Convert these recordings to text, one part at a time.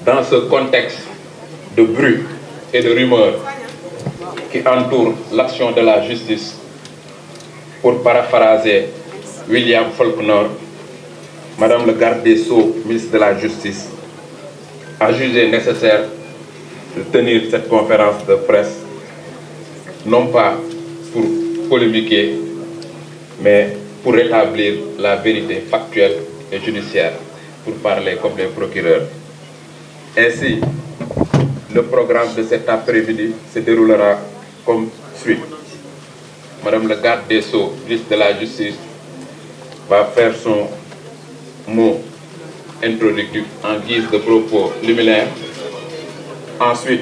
Dans ce contexte de bruit et de rumeurs qui entoure l'action de la justice, pour paraphraser William Faulkner, Madame le garde des Sceaux, ministre de la Justice, a jugé nécessaire de tenir cette conférence de presse, non pas pour polémiquer, mais pour rétablir la vérité factuelle et judiciaire, pour parler comme les procureurs. Ainsi, le programme de cet après-midi se déroulera comme suit. Madame le garde des Sceaux, ministre de la Justice, va faire son mot introductif en guise de propos liminaire. Ensuite,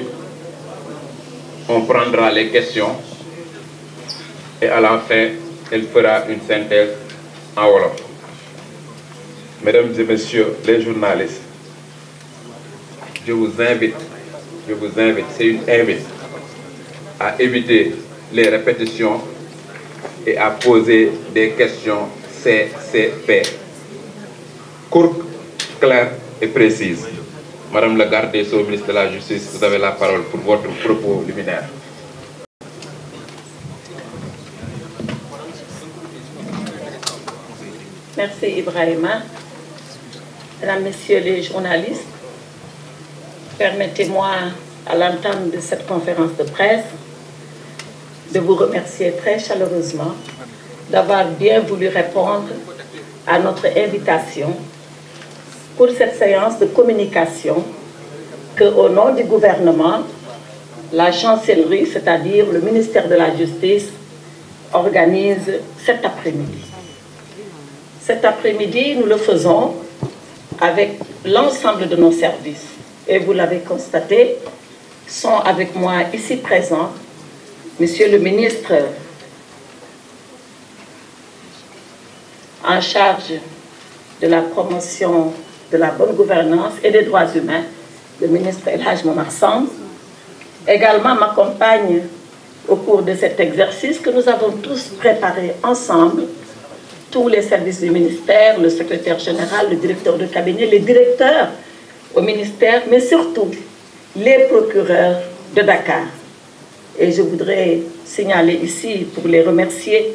on prendra les questions et à la fin, elle fera une synthèse en wolof. Mesdames et messieurs les journalistes, je vous invite, c'est une invite, à éviter les répétitions et à poser des questions CCP, courtes, claires et précises. Madame la garde des Sceaux, ministre de la Justice, vous avez la parole pour votre propos liminaire. Merci Ibrahima. Mesdames, Messieurs les journalistes, permettez-moi à l'entame de cette conférence de presse de vous remercier très chaleureusement d'avoir bien voulu répondre à notre invitation pour cette séance de communication que, au nom du gouvernement, la chancellerie, c'est-à-dire le ministère de la Justice, organise cet après-midi. Cet après-midi, nous le faisons avec l'ensemble de nos services. Et vous l'avez constaté, sont avec moi ici présents Monsieur le ministre en charge de la promotion de la bonne gouvernance et des droits humains, le ministre El Hadj Momar Samb, également m'accompagne au cours de cet exercice que nous avons tous préparé ensemble, tous les services du ministère, le secrétaire général, le directeur de cabinet, les directeurs au ministère, mais surtout les procureurs de Dakar. Et je voudrais signaler ici, pour les remercier,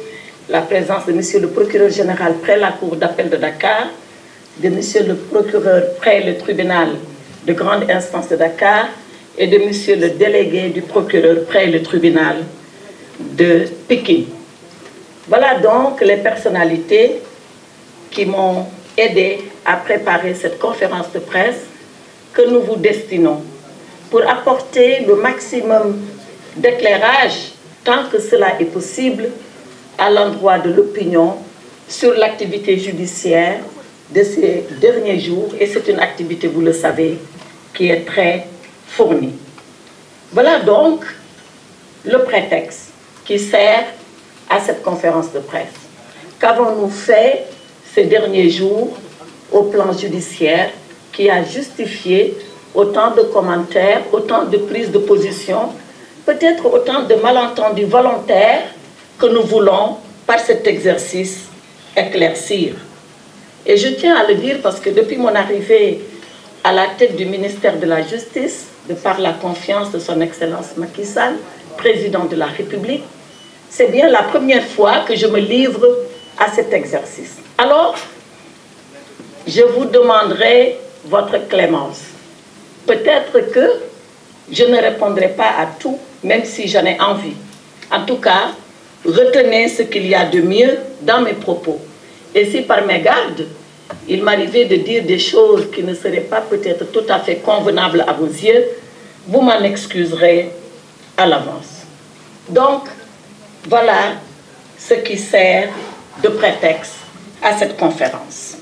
la présence de Monsieur le procureur général près la Cour d'appel de Dakar, de Monsieur le procureur près le tribunal de grande instance de Dakar et de Monsieur le délégué du procureur près le tribunal de Pékin. Voilà donc les personnalités qui m'ont aidé à préparer cette conférence de presse que nous vous destinons pour apporter le maximum d'éclairage, tant que cela est possible, à l'endroit de l'opinion sur l'activité judiciaire de ces derniers jours. Et c'est une activité, vous le savez, qui est très fournie. Voilà donc le prétexte qui sert à cette conférence de presse. Qu'avons-nous fait ces derniers jours au plan judiciaire qui a justifié autant de commentaires, autant de prises de position, peut-être autant de malentendus volontaires que nous voulons, par cet exercice, éclaircir. Et je tiens à le dire parce que depuis mon arrivée à la tête du ministère de la Justice, de par la confiance de son Excellence Macky Sall, président de la République, c'est bien la première fois que je me livre à cet exercice. Alors, je vous demanderai votre clémence. Peut-être que je ne répondrai pas à tout, même si j'en ai envie. En tout cas, retenez ce qu'il y a de mieux dans mes propos. Et si par mégarde, il m'arrivait de dire des choses qui ne seraient pas peut-être tout à fait convenables à vos yeux, vous m'en excuserez à l'avance. Donc, voilà ce qui sert de prétexte à cette conférence.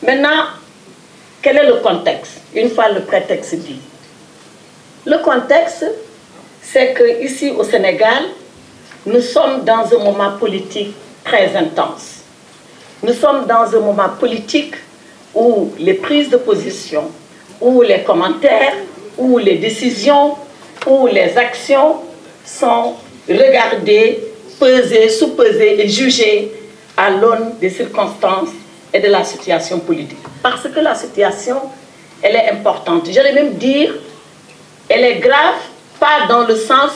Maintenant, quel est le contexte? Une fois le prétexte dit. Le contexte, c'est qu'ici au Sénégal, nous sommes dans un moment politique très intense. Nous sommes dans un moment politique où les prises de position, où les commentaires, où les décisions, où les actions sont regardées, pesées, sous-pesées et jugées à l'aune des circonstances et de la situation politique. Parce que la situation, elle est importante. J'allais même dire, elle est grave, pas dans le sens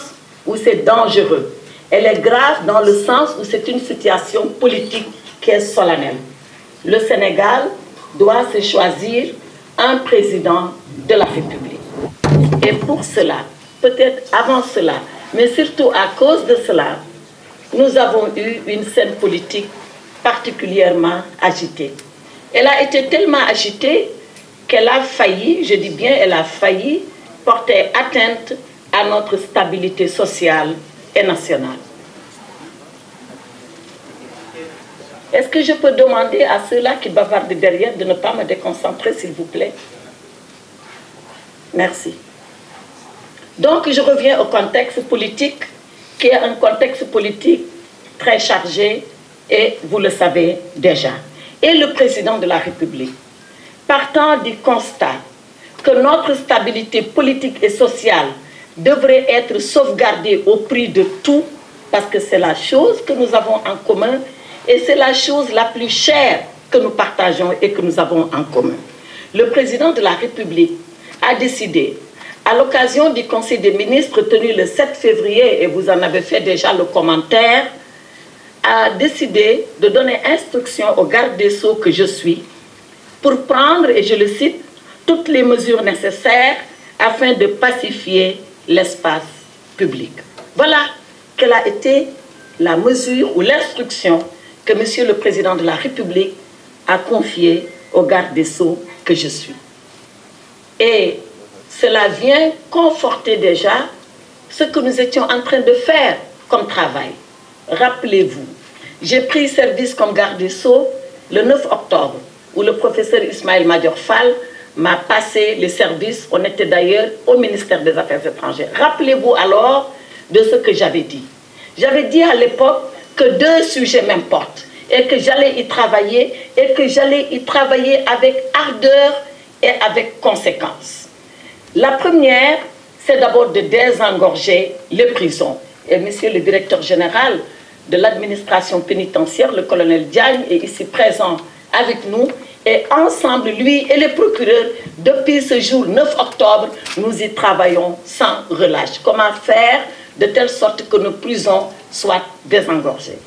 où c'est dangereux. Elle est grave dans le sens où c'est une situation politique qui est solennelle. Le Sénégal doit se choisir un président de la République. Et pour cela, peut-être avant cela, mais surtout à cause de cela, nous avons eu une scène politique particulièrement agitée. Elle a été tellement agitée qu'elle a failli, je dis bien elle a failli, porter atteinte à notre stabilité sociale et nationale. Est-ce que je peux demander à ceux-là qui bavardent derrière de ne pas me déconcentrer, s'il vous plaît? Merci. Donc, je reviens au contexte politique, qui est un contexte politique très chargé, et vous le savez déjà. Et le président de la République, partant du constat que notre stabilité politique et sociale devrait être sauvegardée au prix de tout, parce que c'est la chose que nous avons en commun, et c'est la chose la plus chère que nous partageons et que nous avons en commun. Le président de la République a décidé, à l'occasion du Conseil des ministres tenu le 7 février, et vous en avez fait déjà le commentaire, a décidé de donner instruction au garde des Sceaux que je suis pour prendre, et je le cite, toutes les mesures nécessaires afin de pacifier l'espace public. Voilà quelle a été la mesure ou l'instruction que Monsieur le Président de la République a confiée au garde des Sceaux que je suis. Et cela vient conforter déjà ce que nous étions en train de faire comme travail. Rappelez-vous, j'ai pris service comme garde des Sceaux le 9 octobre, où le professeur Ismaël Madior Fall m'a passé les services. On était d'ailleurs au ministère des Affaires étrangères. Rappelez-vous alors de ce que j'avais dit. J'avais dit à l'époque que 2 sujets m'importent et que j'allais y travailler avec ardeur et avec conséquence. La première, c'est d'abord de désengorger les prisons. Et monsieur le directeur général de l'administration pénitentiaire, le colonel Diagne, est ici présent avec nous. Et ensemble, lui et les procureurs, depuis ce jour 9 octobre, nous y travaillons sans relâche. Comment faire de telle sorte que nos prisons soient désengorgées.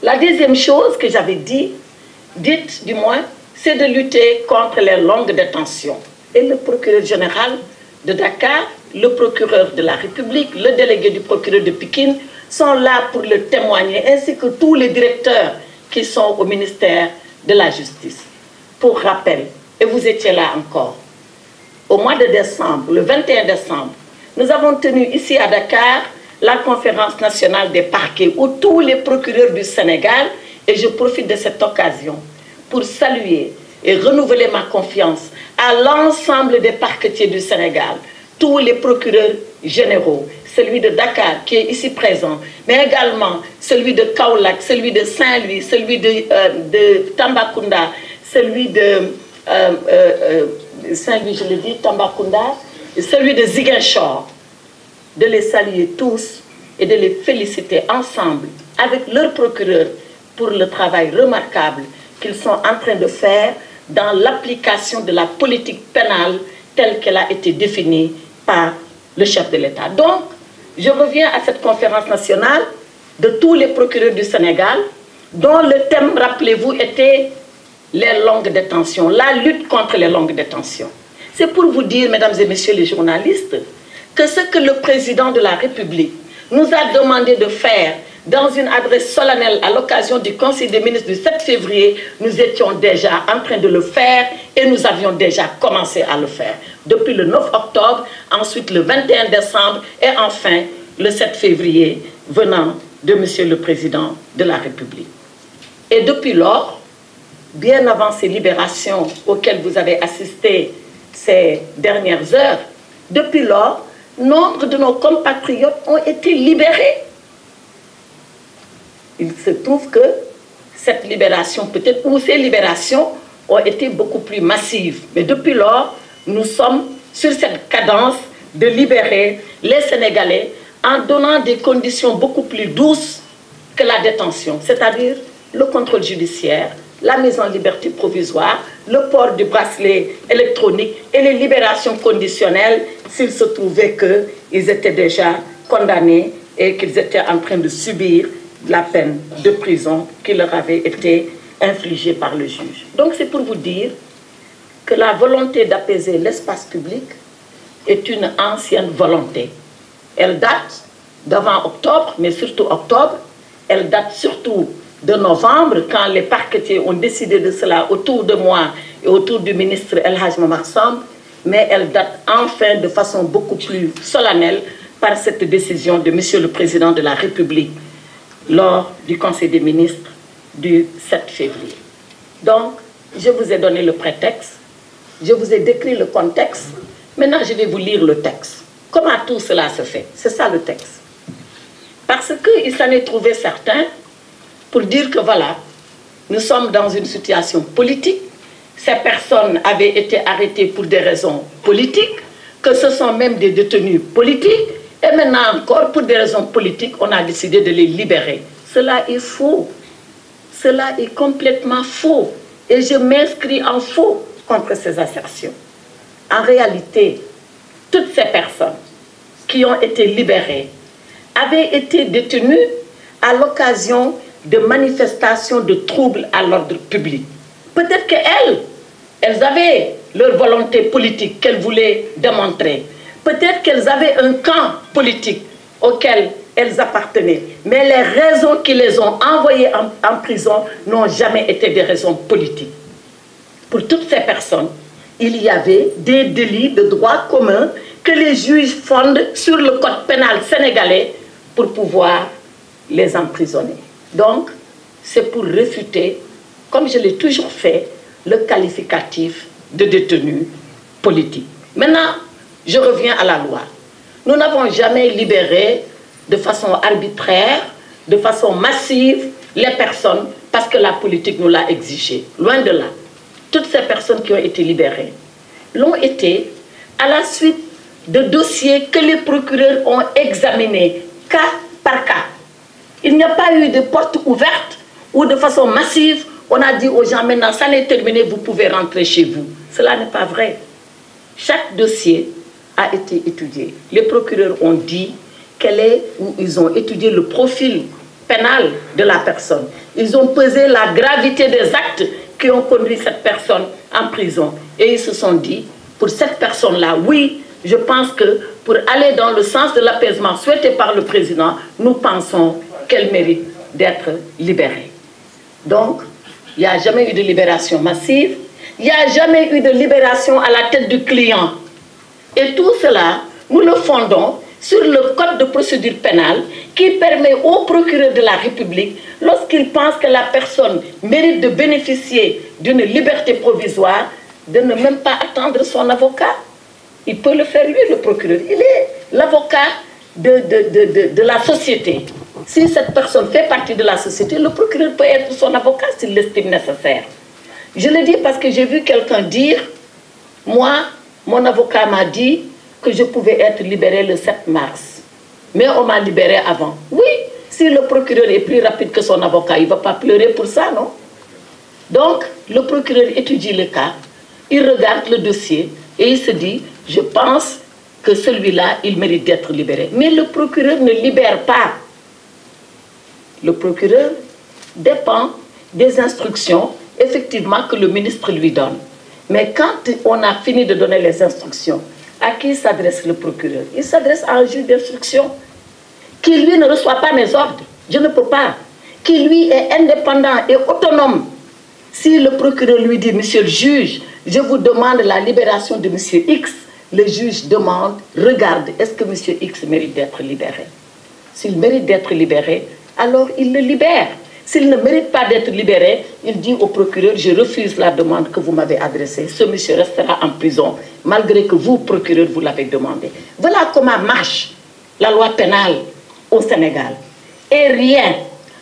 La deuxième chose que j'avais dite du moins, c'est de lutter contre les longues détentions. Et le procureur général de Dakar, le procureur de la République, le délégué du procureur de Pikine sont là pour le témoigner, ainsi que tous les directeurs qui sont au ministère de la Justice. Pour rappel, et vous étiez là encore, au mois de décembre, le 21 décembre, nous avons tenu ici à Dakar la conférence nationale des parquets où tous les procureurs du Sénégal, et je profite de cette occasion pour saluer et renouveler ma confiance à l'ensemble des parquetiers du Sénégal, tous les procureurs généraux, celui de Dakar qui est ici présent, mais également celui de Kaolack, celui de Saint-Louis, celui de Tambacounda, celui de Saint-Louis, je l'ai dit, Tambacounda, et celui de Ziguinchor, de les saluer tous et de les féliciter ensemble avec leurs procureurs pour le travail remarquable qu'ils sont en train de faire dans l'application de la politique pénale telle qu'elle a été définie par le chef de l'État. Donc, je reviens à cette conférence nationale de tous les procureurs du Sénégal, dont le thème, rappelez-vous, était les longues détentions, la lutte contre les longues détentions. C'est pour vous dire, mesdames et messieurs les journalistes, que ce que le président de la République nous a demandé de faire dans une adresse solennelle à l'occasion du Conseil des ministres du 7 février, nous étions déjà en train de le faire et nous avions déjà commencé à le faire. Depuis le 9 octobre, ensuite le 21 décembre et enfin le 7 février venant de Monsieur le Président de la République. Et depuis lors, bien avant ces libérations auxquelles vous avez assisté ces dernières heures, depuis lors, nombre de nos compatriotes ont été libérés. Il se trouve que cette libération, peut-être, ou ces libérations ont été beaucoup plus massives. Mais depuis lors, nous sommes sur cette cadence de libérer les Sénégalais en donnant des conditions beaucoup plus douces que la détention, c'est-à-dire le contrôle judiciaire, la mise en liberté provisoire, le port du bracelet électronique et les libérations conditionnelles s'il se trouvait qu'ils étaient déjà condamnés et qu'ils étaient en train de subir la peine de prison qui leur avait été infligée par le juge. Donc c'est pour vous dire que la volonté d'apaiser l'espace public est une ancienne volonté. Elle date d'avant octobre, mais surtout octobre. Elle date surtout de novembre, quand les parquetiers ont décidé de cela autour de moi et autour du ministre El Hadj Momar Samb, mais elle date enfin de façon beaucoup plus solennelle par cette décision de Monsieur le Président de la République lors du Conseil des ministres du 7 février. Donc, je vous ai donné le prétexte, je vous ai décrit le contexte, maintenant je vais vous lire le texte. Comment tout cela se fait? C'est ça le texte. Parce qu'il s'en est trouvé certains pour dire que voilà, nous sommes dans une situation politique, ces personnes avaient été arrêtées pour des raisons politiques, que ce sont même des détenus politiques, et maintenant encore, pour des raisons politiques, on a décidé de les libérer. Cela est faux. Cela est complètement faux. Et je m'inscris en faux contre ces assertions. En réalité, toutes ces personnes qui ont été libérées avaient été détenues à l'occasion de manifestations de troubles à l'ordre public. Peut-être qu'elles avaient leur volonté politique qu'elles voulaient démontrer. Peut-être qu'elles avaient un camp politique auquel elles appartenaient. Mais les raisons qui les ont envoyées en prison n'ont jamais été des raisons politiques. Pour toutes ces personnes, il y avait des délits de droit commun que les juges fondent sur le code pénal sénégalais pour pouvoir les emprisonner. Donc, c'est pour réfuter, comme je l'ai toujours fait, le qualificatif de détenu politique. Maintenant, je reviens à la loi. Nous n'avons jamais libéré de façon arbitraire, de façon massive, les personnes parce que la politique nous l'a exigé. Loin de là. Toutes ces personnes qui ont été libérées l'ont été à la suite de dossiers que les procureurs ont examinés cas par cas. Il n'y a pas eu de porte ouverte ou de façon massive, on a dit aux gens maintenant, ça n'est terminé, vous pouvez rentrer chez vous. Cela n'est pas vrai. Chaque dossier a été étudié. Les procureurs ont dit ils ont étudié le profil pénal de la personne. Ils ont pesé la gravité des actes qui ont conduit cette personne en prison. Et ils se sont dit, pour cette personne-là, oui, je pense que pour aller dans le sens de l'apaisement souhaité par le président, nous pensons qu'elle mérite d'être libérée. Donc, il n'y a jamais eu de libération massive, il n'y a jamais eu de libération à la tête du client. Et tout cela, nous le fondons sur le code de procédure pénale qui permet au procureur de la République, lorsqu'il pense que la personne mérite de bénéficier d'une liberté provisoire, de ne même pas attendre son avocat. Il peut le faire lui, le procureur. Il est l'avocat de la société. Si cette personne fait partie de la société, le procureur peut être son avocat s'il l'estime nécessaire. Je le dis parce que j'ai vu quelqu'un dire, moi, mon avocat m'a dit que je pouvais être libéré le 7 mars. Mais on m'a libéré avant. Oui, si le procureur est plus rapide que son avocat, il ne va pas pleurer pour ça, non? Donc, le procureur étudie le cas, il regarde le dossier et il se dit, je pense que celui-là, il mérite d'être libéré. Mais le procureur ne libère pas. Le procureur dépend des instructions, effectivement, que le ministre lui donne. Mais quand on a fini de donner les instructions, à qui s'adresse le procureur? Il s'adresse à un juge d'instruction qui, lui, ne reçoit pas mes ordres. Je ne peux pas. Qui, lui, est indépendant et autonome. Si le procureur lui dit, monsieur le juge, je vous demande la libération de monsieur X, le juge demande, regarde, est-ce que monsieur X mérite d'être libéré? S'il mérite d'être libéré, alors il le libère. S'il ne mérite pas d'être libéré, il dit au procureur, je refuse la demande que vous m'avez adressée. Ce monsieur restera en prison, malgré que vous, procureur, vous l'avez demandé. Voilà comment marche la loi pénale au Sénégal. Et rien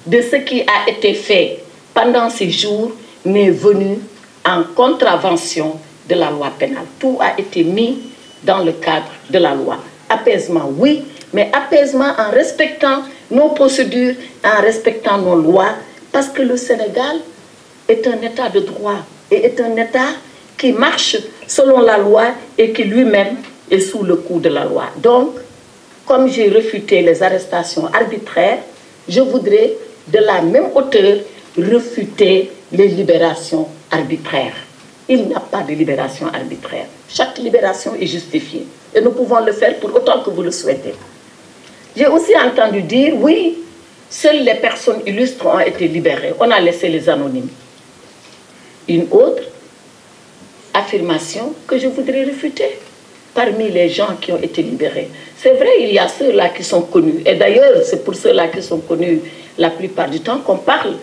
de ce qui a été fait pendant ces jours n'est venu en contravention de la loi pénale. Tout a été mis dans le cadre de la loi. Apaisement, oui, mais apaisement en respectant nos procédures, en respectant nos lois, parce que le Sénégal est un État de droit et est un État qui marche selon la loi et qui lui-même est sous le coup de la loi. Donc, comme j'ai réfuté les arrestations arbitraires, je voudrais de la même hauteur réfuter les libérations arbitraires. Il n'y a pas de libération arbitraire. Chaque libération est justifiée. Et nous pouvons le faire pour autant que vous le souhaitez. J'ai aussi entendu dire, oui, seules les personnes illustres ont été libérées. On a laissé les anonymes. Une autre affirmation que je voudrais réfuter parmi les gens qui ont été libérés. C'est vrai, il y a ceux-là qui sont connus. Et d'ailleurs, c'est pour ceux-là qui sont connus la plupart du temps qu'on parle.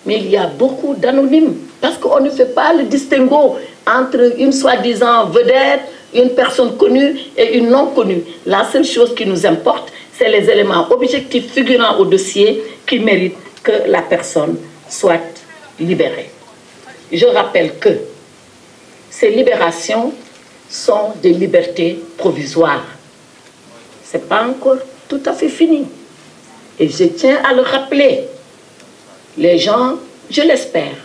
Mais il y a beaucoup d'anonymes. Parce qu'on ne fait pas le distinguo entre une soi-disant vedette, une personne connue et une non connue. La seule chose qui nous importe, c'est les éléments objectifs figurant au dossier qui méritent que la personne soit libérée. Je rappelle que ces libérations sont des libertés provisoires. Ce n'est pas encore tout à fait fini. Et je tiens à le rappeler. Les gens, je l'espère,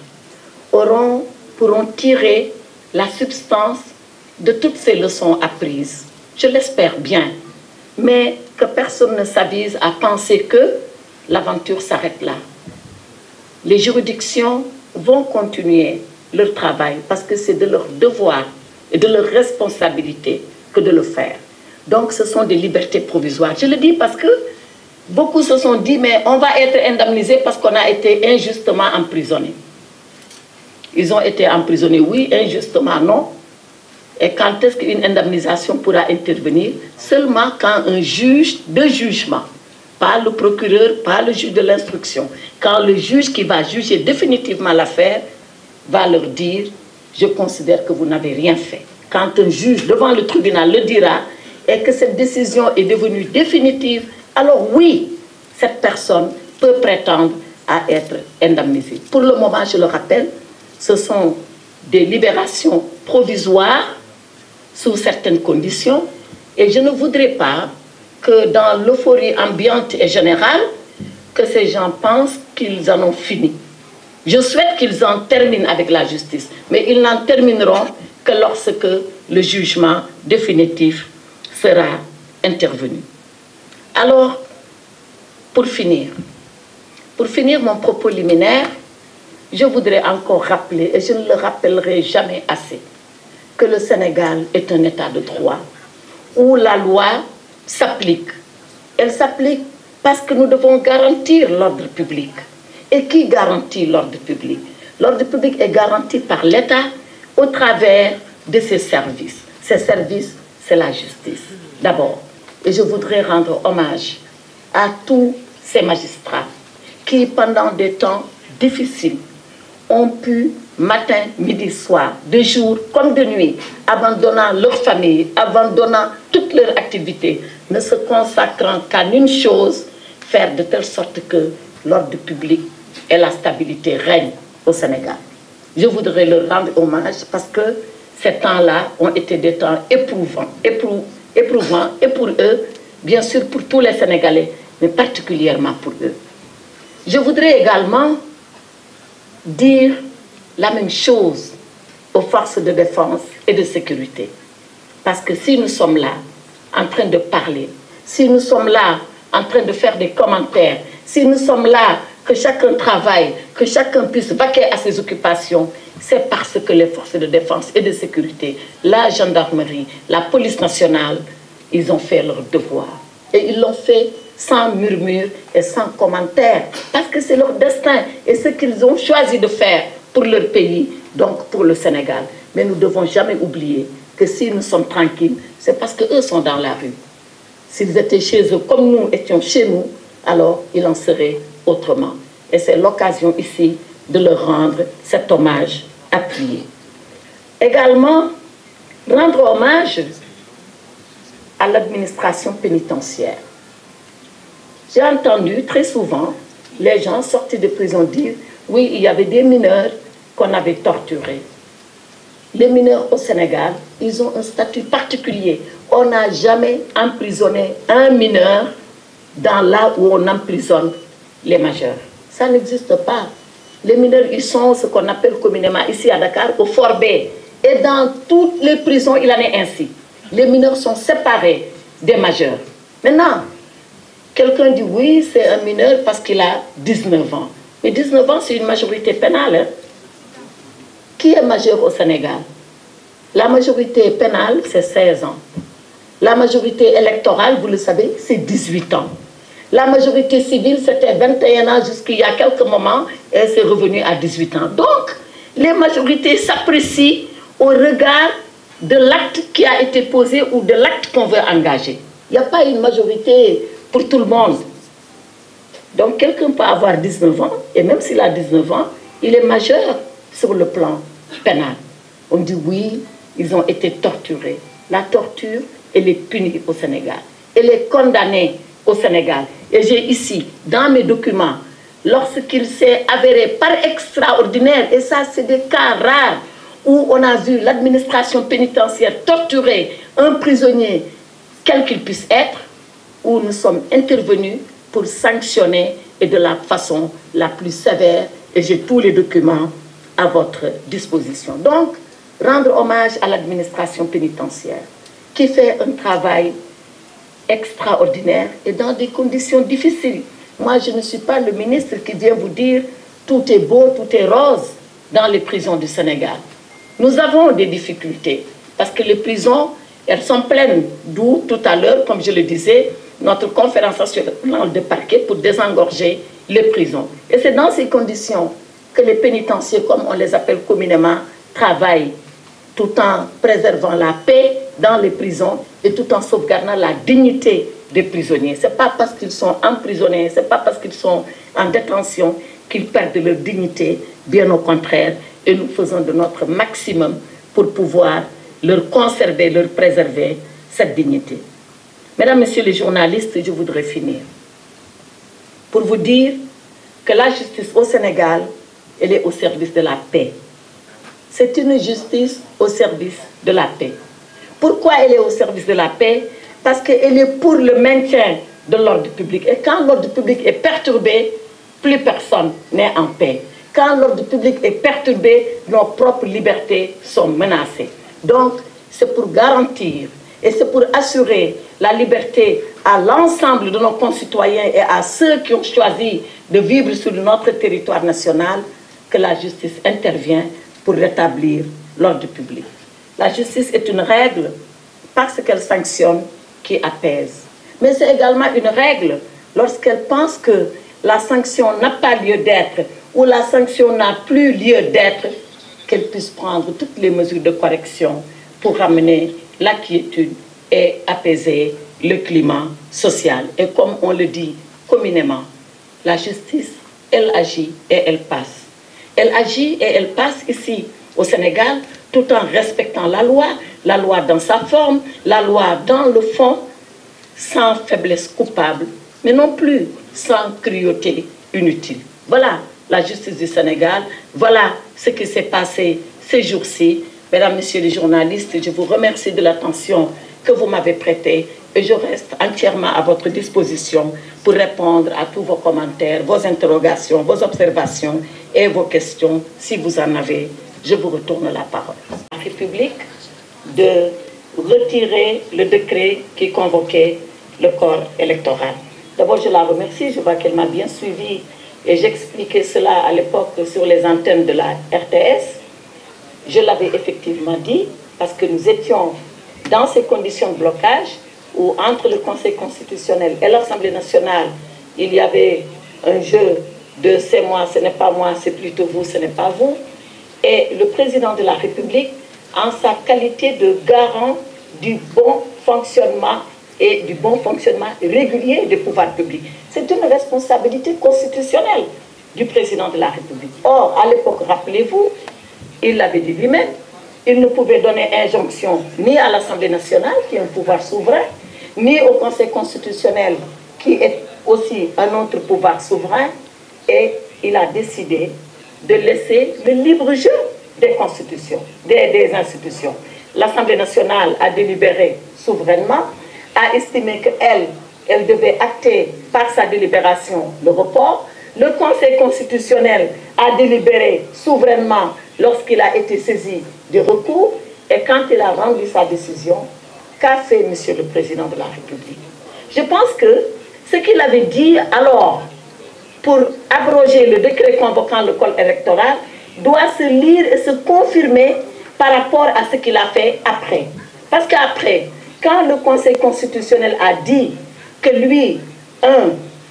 pourront tirer la substance de toutes ces leçons apprises. Je l'espère bien. Mais que personne ne s'avise à penser que l'aventure s'arrête là. Les juridictions vont continuer leur travail parce que c'est de leur devoir et de leur responsabilité que de le faire. Donc ce sont des libertés provisoires. Je le dis parce que beaucoup se sont dit, mais on va être indemnisé parce qu'on a été injustement emprisonné. Ils ont été emprisonnés, oui, injustement, non. Et quand est-ce qu'une indemnisation pourra intervenir? Seulement quand un juge de jugement, pas le procureur, pas le juge de l'instruction, quand le juge qui va juger définitivement l'affaire va leur dire « je considère que vous n'avez rien fait ». Quand un juge devant le tribunal le dira et que cette décision est devenue définitive, alors oui, cette personne peut prétendre à être indemnisée. Pour le moment, je le rappelle, ce sont des libérations provisoires sous certaines conditions et je ne voudrais pas que dans l'euphorie ambiante et générale, que ces gens pensent qu'ils en ont fini. Je souhaite qu'ils en terminent avec la justice, mais ils n'en termineront que lorsque le jugement définitif sera intervenu. Alors, pour finir mon propos liminaire, je voudrais encore rappeler, et je ne le rappellerai jamais assez, que le Sénégal est un État de droit, où la loi s'applique. Elle s'applique parce que nous devons garantir l'ordre public. Et qui garantit l'ordre public? L'ordre public est garanti par l'État au travers de ses services. Ces services, c'est la justice, d'abord. Et je voudrais rendre hommage à tous ces magistrats qui, pendant des temps difficiles, ont pu, matin, midi, soir, de jour comme de nuit, abandonnant leur famille, abandonnant toutes leurs activités, ne se consacrant qu'à une chose, faire de telle sorte que l'ordre public et la stabilité règnent au Sénégal. Je voudrais leur rendre hommage parce que ces temps-là ont été des temps éprouvants, et pour eux, bien sûr pour tous les Sénégalais, mais particulièrement pour eux. Je voudrais également dire la même chose aux forces de défense et de sécurité. Parce que si nous sommes là en train de parler, si nous sommes là en train de faire des commentaires, si nous sommes là que chacun travaille, que chacun puisse vaquer à ses occupations, c'est parce que les forces de défense et de sécurité, la gendarmerie, la police nationale, ils ont fait leur devoir. Et ils l'ont fait sans murmure et sans commentaire, parce que c'est leur destin et ce qu'ils ont choisi de faire pour leur pays, donc pour le Sénégal. Mais nous ne devons jamais oublier que si nous sommes tranquilles, c'est parce qu'eux sont dans la rue. S'ils étaient chez eux comme nous étions chez nous, alors il en serait autrement. Et c'est l'occasion ici de leur rendre cet hommage appuyé. Également, rendre hommage à l'administration pénitentiaire. J'ai entendu très souvent les gens sortis de prison dire « oui, il y avait des mineurs qu'on avait torturés ». Les mineurs au Sénégal, ils ont un statut particulier. On n'a jamais emprisonné un mineur dans là où on emprisonne les majeurs. Ça n'existe pas. Les mineurs, ils sont ce qu'on appelle communément ici à Dakar au Fort B. Et dans toutes les prisons, il en est ainsi. Les mineurs sont séparés des majeurs. Maintenant, quelqu'un dit oui, c'est un mineur parce qu'il a 19 ans. Mais 19 ans, c'est une majorité pénale. Hein? Qui est majeur au Sénégal? La majorité pénale, c'est 16 ans. La majorité électorale, vous le savez, c'est 18 ans. La majorité civile, c'était 21 ans jusqu'il y a quelques moments, et c'est revenu à 18 ans. Donc, les majorités s'apprécient au regard de l'acte qui a été posé ou de l'acte qu'on veut engager. Il n'y a pas une majorité pour tout le monde. Donc, quelqu'un peut avoir 19 ans, et même s'il a 19 ans, il est majeur sur le plan pénal. On dit oui, ils ont été torturés. La torture, elle est punie au Sénégal. Elle est condamnée au Sénégal. Et j'ai ici, dans mes documents, lorsqu'il s'est avéré par extraordinaire, et ça c'est des cas rares, où on a vu l'administration pénitentiaire torturer un prisonnier, quel qu'il puisse être, où nous sommes intervenus pour sanctionner et de la façon la plus sévère, et j'ai tous les documents à votre disposition. Donc, rendre hommage à l'administration pénitentiaire, qui fait un travail extraordinaire et dans des conditions difficiles. Moi, je ne suis pas le ministre qui vient vous dire tout est beau, tout est rose dans les prisons du Sénégal. Nous avons des difficultés parce que les prisons, elles sont pleines, d'où tout à l'heure, comme je le disais, notre conférence nationale de parquet pour désengorger les prisons. Et c'est dans ces conditions que les pénitenciers, comme on les appelle communément, travaillent tout en préservant la paix dans les prisons et tout en sauvegardant la dignité des prisonniers. Ce n'est pas parce qu'ils sont emprisonnés, ce n'est pas parce qu'ils sont en détention qu'ils perdent leur dignité, bien au contraire, et nous faisons de notre maximum pour pouvoir leur conserver, leur préserver cette dignité. Mesdames, Messieurs les journalistes, je voudrais finir pour vous dire que la justice au Sénégal, elle est au service de la paix. C'est une justice au service de la paix. Pourquoi elle est au service de la paix? Parce qu'elle est pour le maintien de l'ordre public. Et quand l'ordre public est perturbé, plus personne n'est en paix. Quand l'ordre public est perturbé, nos propres libertés sont menacées. Donc, c'est pour garantir et c'est pour assurer la liberté à l'ensemble de nos concitoyens et à ceux qui ont choisi de vivre sur notre territoire national que la justice intervient pour rétablir l'ordre public. La justice est une règle parce qu'elle sanctionne qui apaise. Mais c'est également une règle lorsqu'elle pense que la sanction n'a pas lieu d'être ou la sanction n'a plus lieu d'être, qu'elle puisse prendre toutes les mesures de correction pour ramener la quiétude et apaiser le climat social. Et comme on le dit communément, la justice, elle agit et elle passe. Elle agit et elle passe ici au Sénégal tout en respectant la loi dans sa forme, la loi dans le fond, sans faiblesse coupable, mais non plus sans cruauté inutile. Voilà la justice du Sénégal, voilà ce qui s'est passé ces jours-ci. Mesdames, Messieurs les journalistes, je vous remercie de l'attention que vous m'avez prêtée et je reste entièrement à votre disposition pour répondre à tous vos commentaires, vos interrogations, vos observations et vos questions, si vous en avez. Je vous retourne la parole. La République de retirer le décret qui convoquait le corps électoral. D'abord, je la remercie, je vois qu'elle m'a bien suivi et j'expliquais cela à l'époque sur les antennes de la RTS. Je l'avais effectivement dit parce que nous étions dans ces conditions de blocage où entre le Conseil constitutionnel et l'Assemblée nationale, il y avait un jeu de c'est moi, ce n'est pas moi, c'est plutôt vous, ce n'est pas vous. Et le président de la République, en sa qualité de garant du bon fonctionnement et du bon fonctionnement régulier des pouvoirs publics. C'est une responsabilité constitutionnelle du président de la République. Or, à l'époque, rappelez-vous, il l'avait dit lui-même, il ne pouvait donner injonction ni à l'Assemblée nationale, qui est un pouvoir souverain, ni au Conseil constitutionnel, qui est aussi un autre pouvoir souverain, et il a décidé de laisser le libre jeu des constitutions, des institutions. L'Assemblée nationale a délibéré souverainement, a estimé qu'elle devait acter par sa délibération le report. Le Conseil constitutionnel a délibéré souverainement lorsqu'il a été saisi du recours et quand il a rendu sa décision, qu'a fait Monsieur le Président de la République? Je pense que ce qu'il avait dit alors pour abroger le décret convoquant le corps électoral doit se lire et se confirmer par rapport à ce qu'il a fait après. Parce qu'après, quand le Conseil constitutionnel a dit que lui,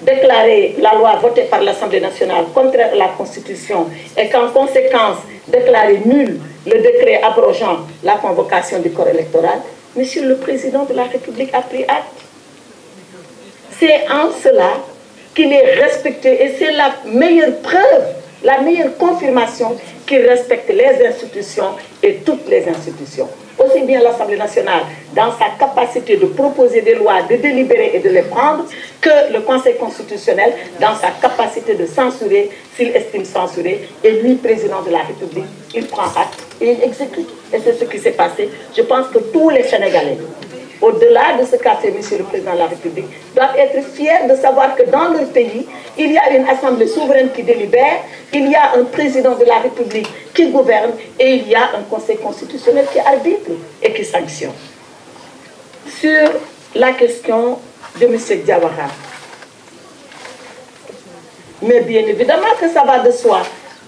déclarer la loi votée par l'Assemblée nationale contraire à la Constitution et qu'en conséquence, déclarer nul le décret abrogeant la convocation du corps électoral, Monsieur le Président de la République a pris acte. C'est en cela qu'il est respecté et c'est la meilleure preuve, la meilleure confirmation qu'il respecte les institutions et toutes les institutions. Aussi bien l'Assemblée nationale, dans sa capacité de proposer des lois, de délibérer et de les prendre, que le Conseil constitutionnel, dans sa capacité de censurer, s'il estime censurer, et lui, président de la République, il prend acte et il exécute. Et c'est ce qui s'est passé. Je pense que tous les Sénégalais, au-delà de ce qu'a fait Monsieur le Président de la République, doivent être fiers de savoir que dans leur pays, il y a une assemblée souveraine qui délibère, il y a un président de la République qui gouverne et il y a un conseil constitutionnel qui arbitre et qui sanctionne. Sur la question de M. Diawara, mais bien évidemment que ça va de soi,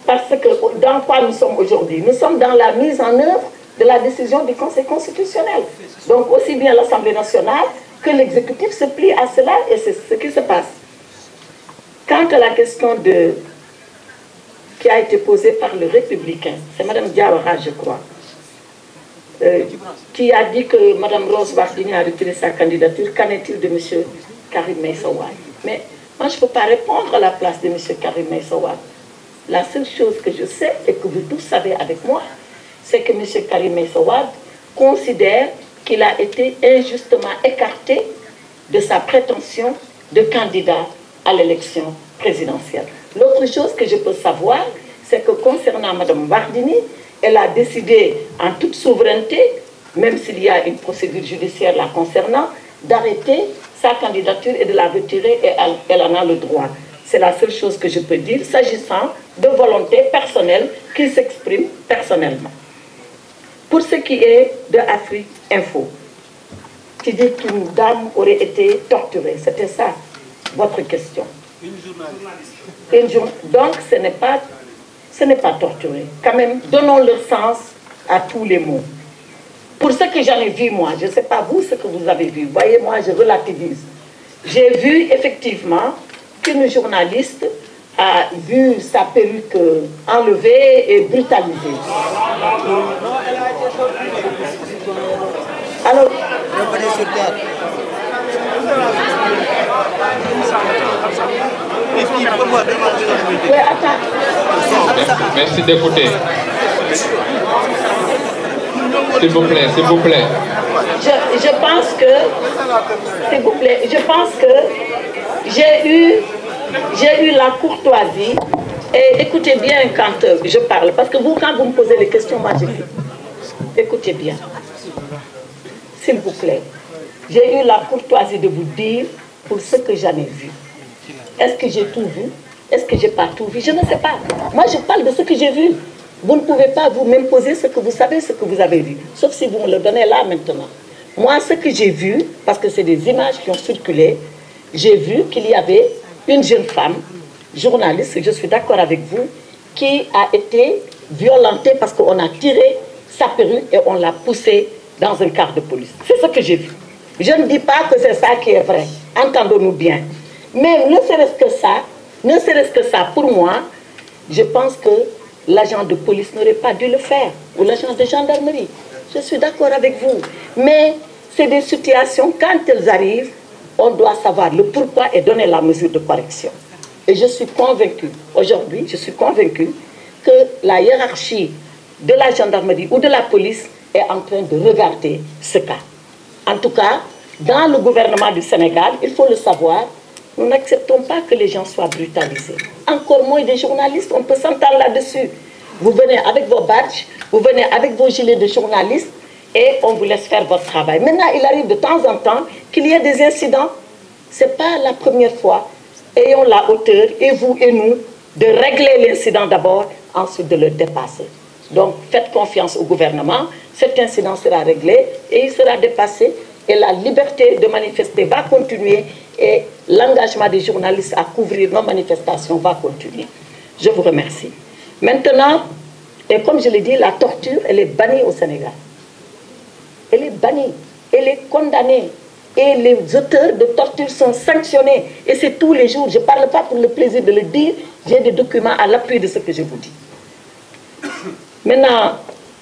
parce que dans quoi nous sommes aujourd'hui? Nous sommes dans la mise en œuvre de la décision du Conseil constitutionnel. Donc aussi bien l'Assemblée nationale que l'exécutif se plie à cela et c'est ce qui se passe. Quant à la question qui a été posée par le Républicain, c'est Mme Diawara, je crois, qui a dit que Mme Rose Wardini a retiré sa candidature. Qu'en est-il de M. Karim Meïssa Wade? Mais moi, je ne peux pas répondre à la place de M. Karim Meïssa Wade. La seule chose que je sais et que vous tous savez avec moi, c'est que M. Karim Meïssa Wade considère qu'il a été injustement écarté de sa prétention de candidat à l'élection présidentielle. L'autre chose que je peux savoir, c'est que concernant Mme Wardini, elle a décidé en toute souveraineté, même s'il y a une procédure judiciaire la concernant, d'arrêter sa candidature et de la retirer et elle en a le droit. C'est la seule chose que je peux dire s'agissant de volonté personnelle qui s'exprime personnellement. Pour ce qui est de Afrique Info, qui dit qu'une dame aurait été torturée, c'était ça votre question. Une journaliste. Donc ce n'est pas torturé. Quand même, donnons le sens à tous les mots. Pour ce que j'en ai vu, moi, je ne sais pas vous ce que vous avez vu. Voyez, moi, je relativise. J'ai vu effectivement qu'une journaliste a vu sa perruque enlevée et brutalisée. Non, elle a été torturée. Alors, oui, attends. Merci d'écouter. S'il vous plaît, s'il vous plaît. Je pense que, s'il vous plaît, je pense que j'ai eu la courtoisie, et écoutez bien quand je parle, parce que vous, quand vous me posez les questions, moi j'écoute. Écoutez bien. S'il vous plaît. J'ai eu la courtoisie de vous dire pour ce que j'en ai vu. Est-ce que j'ai tout vu? Est-ce que je n'ai pas tout vu? Je ne sais pas. Moi, je parle de ce que j'ai vu. Vous ne pouvez pas vous m'imposer ce que vous savez, ce que vous avez vu. Sauf si vous me le donnez là maintenant. Moi, ce que j'ai vu, parce que c'est des images qui ont circulé, j'ai vu qu'il y avait une jeune femme, journaliste, je suis d'accord avec vous, qui a été violentée parce qu'on a tiré sa perruque et on l'a poussée dans un car de police. C'est ce que j'ai vu. Je ne dis pas que c'est ça qui est vrai. Entendons-nous bien. Mais ne serait-ce que ça, pour moi, je pense que l'agent de police n'aurait pas dû le faire, ou l'agent de gendarmerie. Je suis d'accord avec vous. Mais c'est des situations, quand elles arrivent, on doit savoir le pourquoi et donner la mesure de correction. Et je suis convaincue, aujourd'hui, je suis convaincue que la hiérarchie de la gendarmerie ou de la police est en train de regarder ce cas. En tout cas, dans le gouvernement du Sénégal, il faut le savoir, nous n'acceptons pas que les gens soient brutalisés. Encore moins des journalistes, on peut s'entendre là-dessus. Vous venez avec vos badges, vous venez avec vos gilets de journalistes et on vous laisse faire votre travail. Maintenant, il arrive de temps en temps qu'il y ait des incidents. Ce n'est pas la première fois ayons la hauteur, et vous et nous, de régler l'incident d'abord, ensuite de le dépasser. Donc, faites confiance au gouvernement, cet incident sera réglé et il sera dépassé, et la liberté de manifester va continuer, et l'engagement des journalistes à couvrir nos manifestations va continuer. Je vous remercie. Maintenant, et comme je l'ai dit, la torture, elle est bannie au Sénégal. Elle est bannie, elle est condamnée. Et les auteurs de torture sont sanctionnés. Et c'est tous les jours. Je ne parle pas pour le plaisir de le dire. J'ai des documents à l'appui de ce que je vous dis. Maintenant,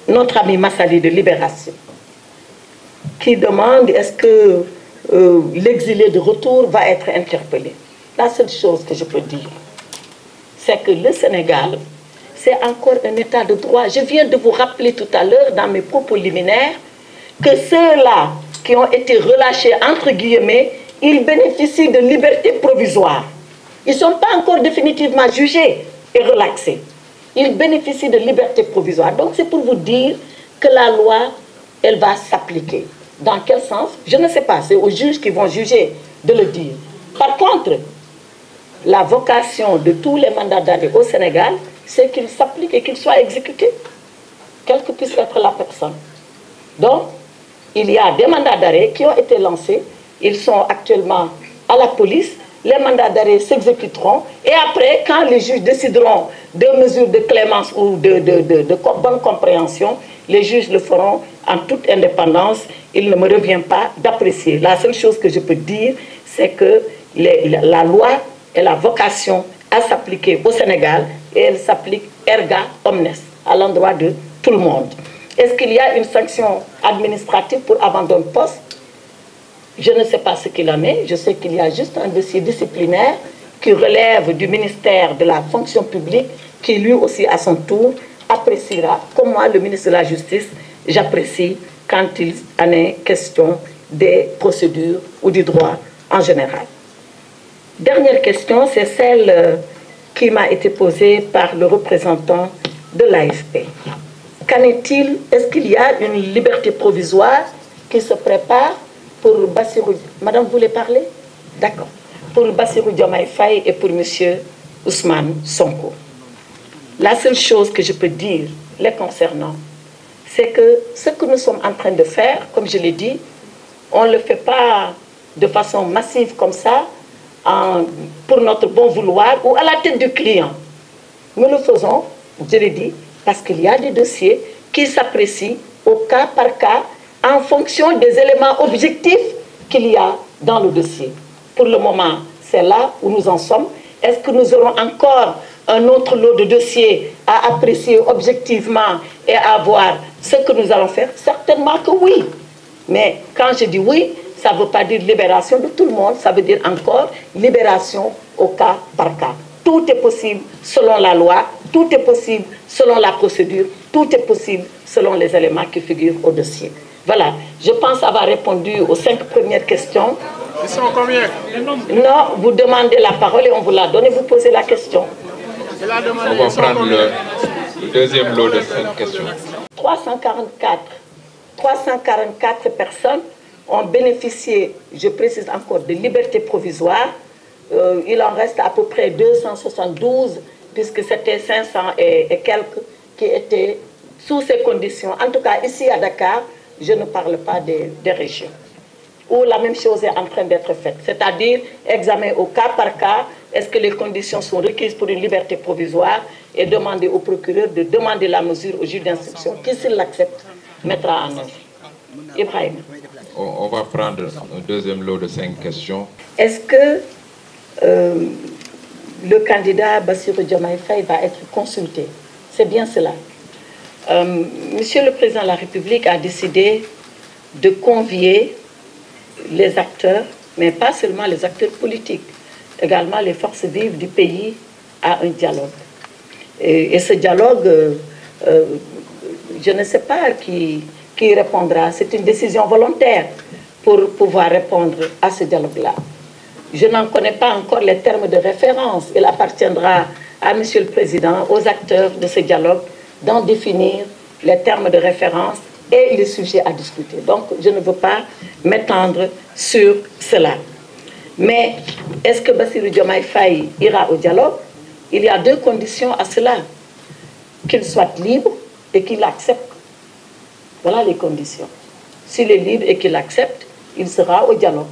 notre ami Massali de Libération, qui demande est-ce que l'exilé de retour va être interpellé. La seule chose que je peux dire, c'est que le Sénégal, c'est encore un état de droit. Je viens de vous rappeler tout à l'heure, dans mes propos liminaires, que ceux-là qui ont été relâchés, entre guillemets, ils bénéficient de liberté provisoire. Ils ne sont pas encore définitivement jugés et relaxés. Ils bénéficient de liberté provisoire. Donc c'est pour vous dire que la loi, elle va s'appliquer. Dans quel sens? Je ne sais pas, c'est aux juges qui vont juger de le dire. Par contre, la vocation de tous les mandats d'arrêt au Sénégal, c'est qu'ils s'appliquent et qu'ils soient exécutés, quelle que puisse être la personne. Donc, il y a des mandats d'arrêt qui ont été lancés, ils sont actuellement à la police, les mandats d'arrêt s'exécuteront, et après, quand les juges décideront de mesures de clémence ou de bonne compréhension, les juges le feront en toute indépendance. Il ne me revient pas d'apprécier. La seule chose que je peux dire, c'est que la loi elle a vocation à s'appliquer au Sénégal, et elle s'applique erga omnes, à l'endroit de tout le monde. Est-ce qu'il y a une sanction administrative pour abandon de poste? Je ne sais pas ce qu'il en est. Je sais qu'il y a juste un dossier disciplinaire qui relève du ministère de la fonction publique, qui lui aussi à son tour appréciera, comme moi le ministre de la Justice, j'apprécie quand il en est question des procédures ou du droit en général. Dernière question, c'est celle qui m'a été posée par le représentant de l'AFP. Qu'en est-il? Est-ce qu'il y a une liberté provisoire qui se prépare pour Bassirou? Madame, vous voulez parler? D'accord. Pour Bassirou Diomaye Faye et pour M. Ousmane Sonko. La seule chose que je peux dire les concernant, c'est que ce que nous sommes en train de faire, comme je l'ai dit, on ne le fait pas de façon massive comme ça, pour notre bon vouloir ou à la tête du client. Nous le faisons, je l'ai dit, parce qu'il y a des dossiers qui s'apprécient au cas par cas en fonction des éléments objectifs qu'il y a dans le dossier. Pour le moment, c'est là où nous en sommes. Est-ce que nous aurons encore un autre lot de dossiers à apprécier objectivement et à voir ce que nous allons faire? Certainement que oui. Mais quand je dis oui, ça ne veut pas dire libération de tout le monde, ça veut dire encore libération au cas par cas. Tout est possible selon la loi, tout est possible selon la procédure, tout est possible selon les éléments qui figurent au dossier. Voilà, je pense avoir répondu aux 5 premières questions. Ils sont combien? Non, vous demandez la parole et on vous la donne et vous posez la question. On va prendre le deuxième lot de 5 questions. 344 personnes ont bénéficié, je précise encore, de liberté provisoire. Il en reste à peu près 272, puisque c'était 500 et quelques qui étaient sous ces conditions. En tout cas, ici à Dakar, je ne parle pas des régions, où la même chose est en train d'être faite. C'est-à-dire, examen au cas par cas, est-ce que les conditions sont requises pour une liberté provisoire, et demander au procureur de demander la mesure au juge d'instruction, qui, s'il l'accepte, mettra en œuvre. Ibrahim. On va prendre un deuxième lot de 5 questions. Est-ce que le candidat Bassirou Diomaye Faye va être consulté? C'est bien cela. Monsieur le Président de la République a décidé de convier les acteurs, mais pas seulement les acteurs politiques, également les forces vives du pays à un dialogue. Et ce dialogue, je ne sais pas qui répondra. C'est une décision volontaire pour pouvoir répondre à ce dialogue-là. Je n'en connais pas encore les termes de référence. Il appartiendra à Monsieur le Président, aux acteurs de ce dialogue, d'en définir les termes de référence et les sujets à discuter. Donc, je ne veux pas m'étendre sur cela. Mais est-ce que Bassirou Diomaye Faye ira au dialogue? Il y a deux conditions à cela. Qu'il soit libre et qu'il accepte. Voilà les conditions. S'il est libre et qu'il accepte, il sera au dialogue.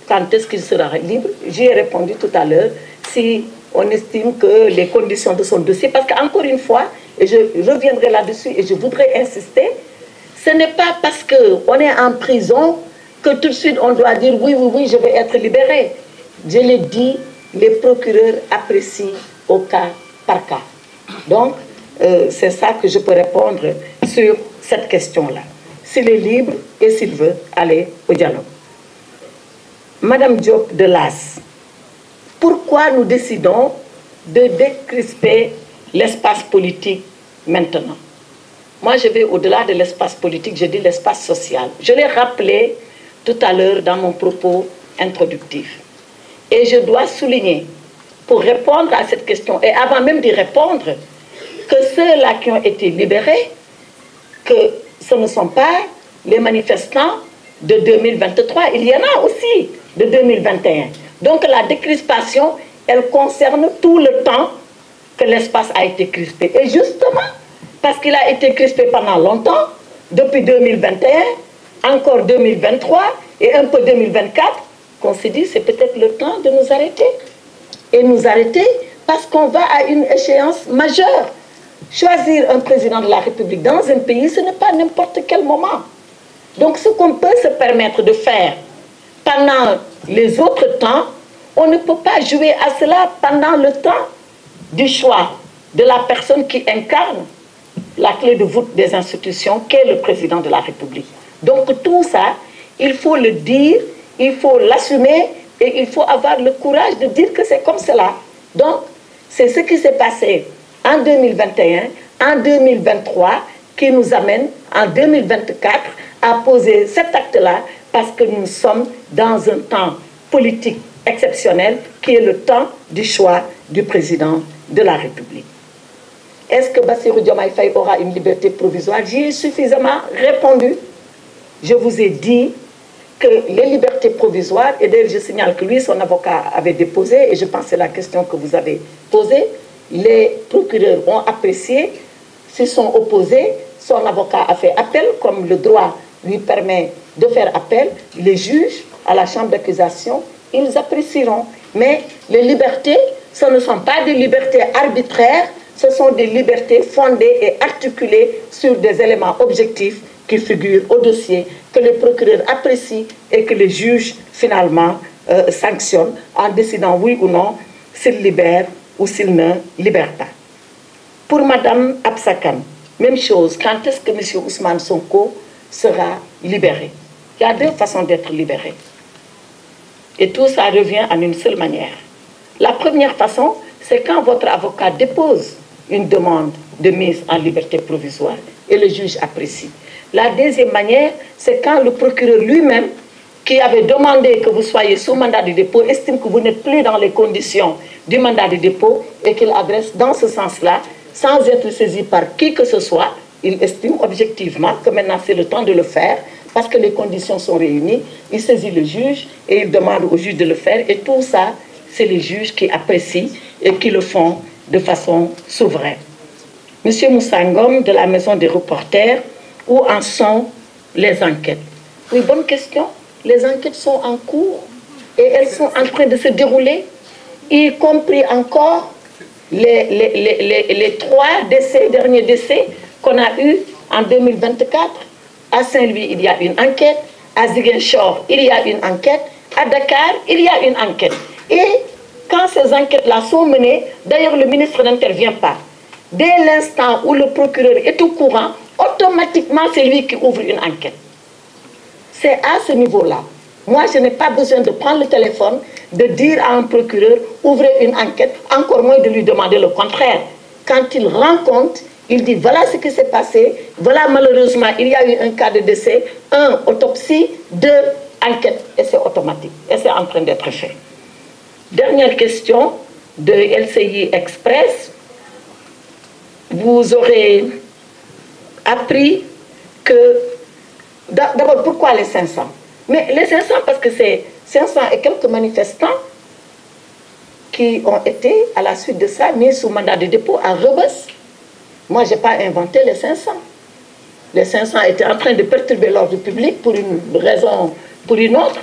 Quand est-ce qu'il sera libre? J'y ai répondu tout à l'heure. Si on estime que les conditions de son dossier, parce qu'encore une fois, et je reviendrai là-dessus et je voudrais insister, ce n'est pas parce qu'on est en prison que tout de suite on doit dire oui, oui, oui, je vais être libéré. Je l'ai dit, les procureurs apprécient au cas par cas. Donc, c'est ça que je peux répondre sur cette question-là. S'il est libre et s'il veut aller au dialogue. Madame Diop de Las, pourquoi nous décidons de décrisper l'espace politique maintenant? Moi, je vais au-delà de l'espace politique, je dis l'espace social. Je l'ai rappelé tout à l'heure dans mon propos introductif. Et je dois souligner, pour répondre à cette question, et avant même d'y répondre, que ceux-là qui ont été libérés, que ce ne sont pas les manifestants de 2023, il y en a aussi de 2021. Donc la décrispation, elle concerne tout le temps que l'espace a été crispé. Et justement, parce qu'il a été crispé pendant longtemps, depuis 2021, encore 2023 et un peu 2024, qu'on s'est dit c'est peut-être le temps de nous arrêter. Et nous arrêter parce qu'on va à une échéance majeure. Choisir un président de la République dans un pays, ce n'est pas n'importe quel moment. Donc ce qu'on peut se permettre de faire pendant les autres temps, on ne peut pas jouer à cela pendant le temps du choix de la personne qui incarne la clé de voûte des institutions, qu'est le président de la République. Donc tout ça, il faut le dire, il faut l'assumer et il faut avoir le courage de dire que c'est comme cela. Donc, c'est ce qui s'est passé en 2021, en 2023, qui nous amène en 2024 à poser cet acte-là parce que nous sommes dans un temps politique exceptionnel qui est le temps du choix du président de la République. Est-ce que Bassirou Diomaye Faye aura une liberté provisoire? J'y ai suffisamment répondu. Je vous ai dit que les libertés provisoires, et d'ailleurs je signale que lui, son avocat avait déposé, et je pense que c'est la question que vous avez posée, les procureurs ont apprécié, s'ils sont opposés, son avocat a fait appel, comme le droit lui permet de faire appel, les juges à la chambre d'accusation, ils apprécieront. Mais les libertés, ce ne sont pas des libertés arbitraires, ce sont des libertés fondées et articulées sur des éléments objectifs qui figurent au dossier, que les procureurs apprécient et que les juges finalement sanctionnent en décidant oui ou non s'ils libèrent ou s'ils ne libèrent pas. Pour Madame Absakan, même chose, quand est-ce que M. Ousmane Sonko sera libéré? Il y a deux façons d'être libéré. Et tout ça revient en une seule manière. La première façon, c'est quand votre avocat dépose une demande de mise en liberté provisoire et le juge apprécie. La deuxième manière, c'est quand le procureur lui-même, qui avait demandé que vous soyez sous mandat de dépôt, estime que vous n'êtes plus dans les conditions du mandat de dépôt et qu'il adresse dans ce sens-là, sans être saisi par qui que ce soit, il estime objectivement que maintenant c'est le temps de le faire parce que les conditions sont réunies, il saisit le juge et il demande au juge de le faire et tout ça, c'est les juges qui apprécient et qui le font de façon souveraine. Monsieur Moussangom de la Maison des reporters, où en sont les enquêtes? Oui, bonne question. Les enquêtes sont en cours et elles sont en train de se dérouler, y compris encore les 3 derniers décès qu'on a eus en 2024. À Saint-Louis, il y a une enquête. À Ziguinchor, il y a une enquête. À Dakar, il y a une enquête. Et quand ces enquêtes-là sont menées, d'ailleurs le ministre n'intervient pas. Dès l'instant où le procureur est au courant, automatiquement c'est lui qui ouvre une enquête. C'est à ce niveau-là. Moi, je n'ai pas besoin de prendre le téléphone, de dire à un procureur, ouvrez une enquête, encore moins de lui demander le contraire. Quand il rend compte, il dit, voilà ce qui s'est passé, voilà malheureusement, il y a eu un cas de décès, 1, autopsie, 2, enquête, et c'est automatique, et c'est en train d'être fait. Dernière question de LCI Express. Vous aurez appris que... D'abord, pourquoi les 500? Mais les 500, parce que c'est 500 et quelques manifestants qui ont été, à la suite de ça, mis sous mandat de dépôt à Rebeuss. Moi, je n'ai pas inventé les 500. Les 500 étaient en train de perturber l'ordre public pour une raison, pour une autre.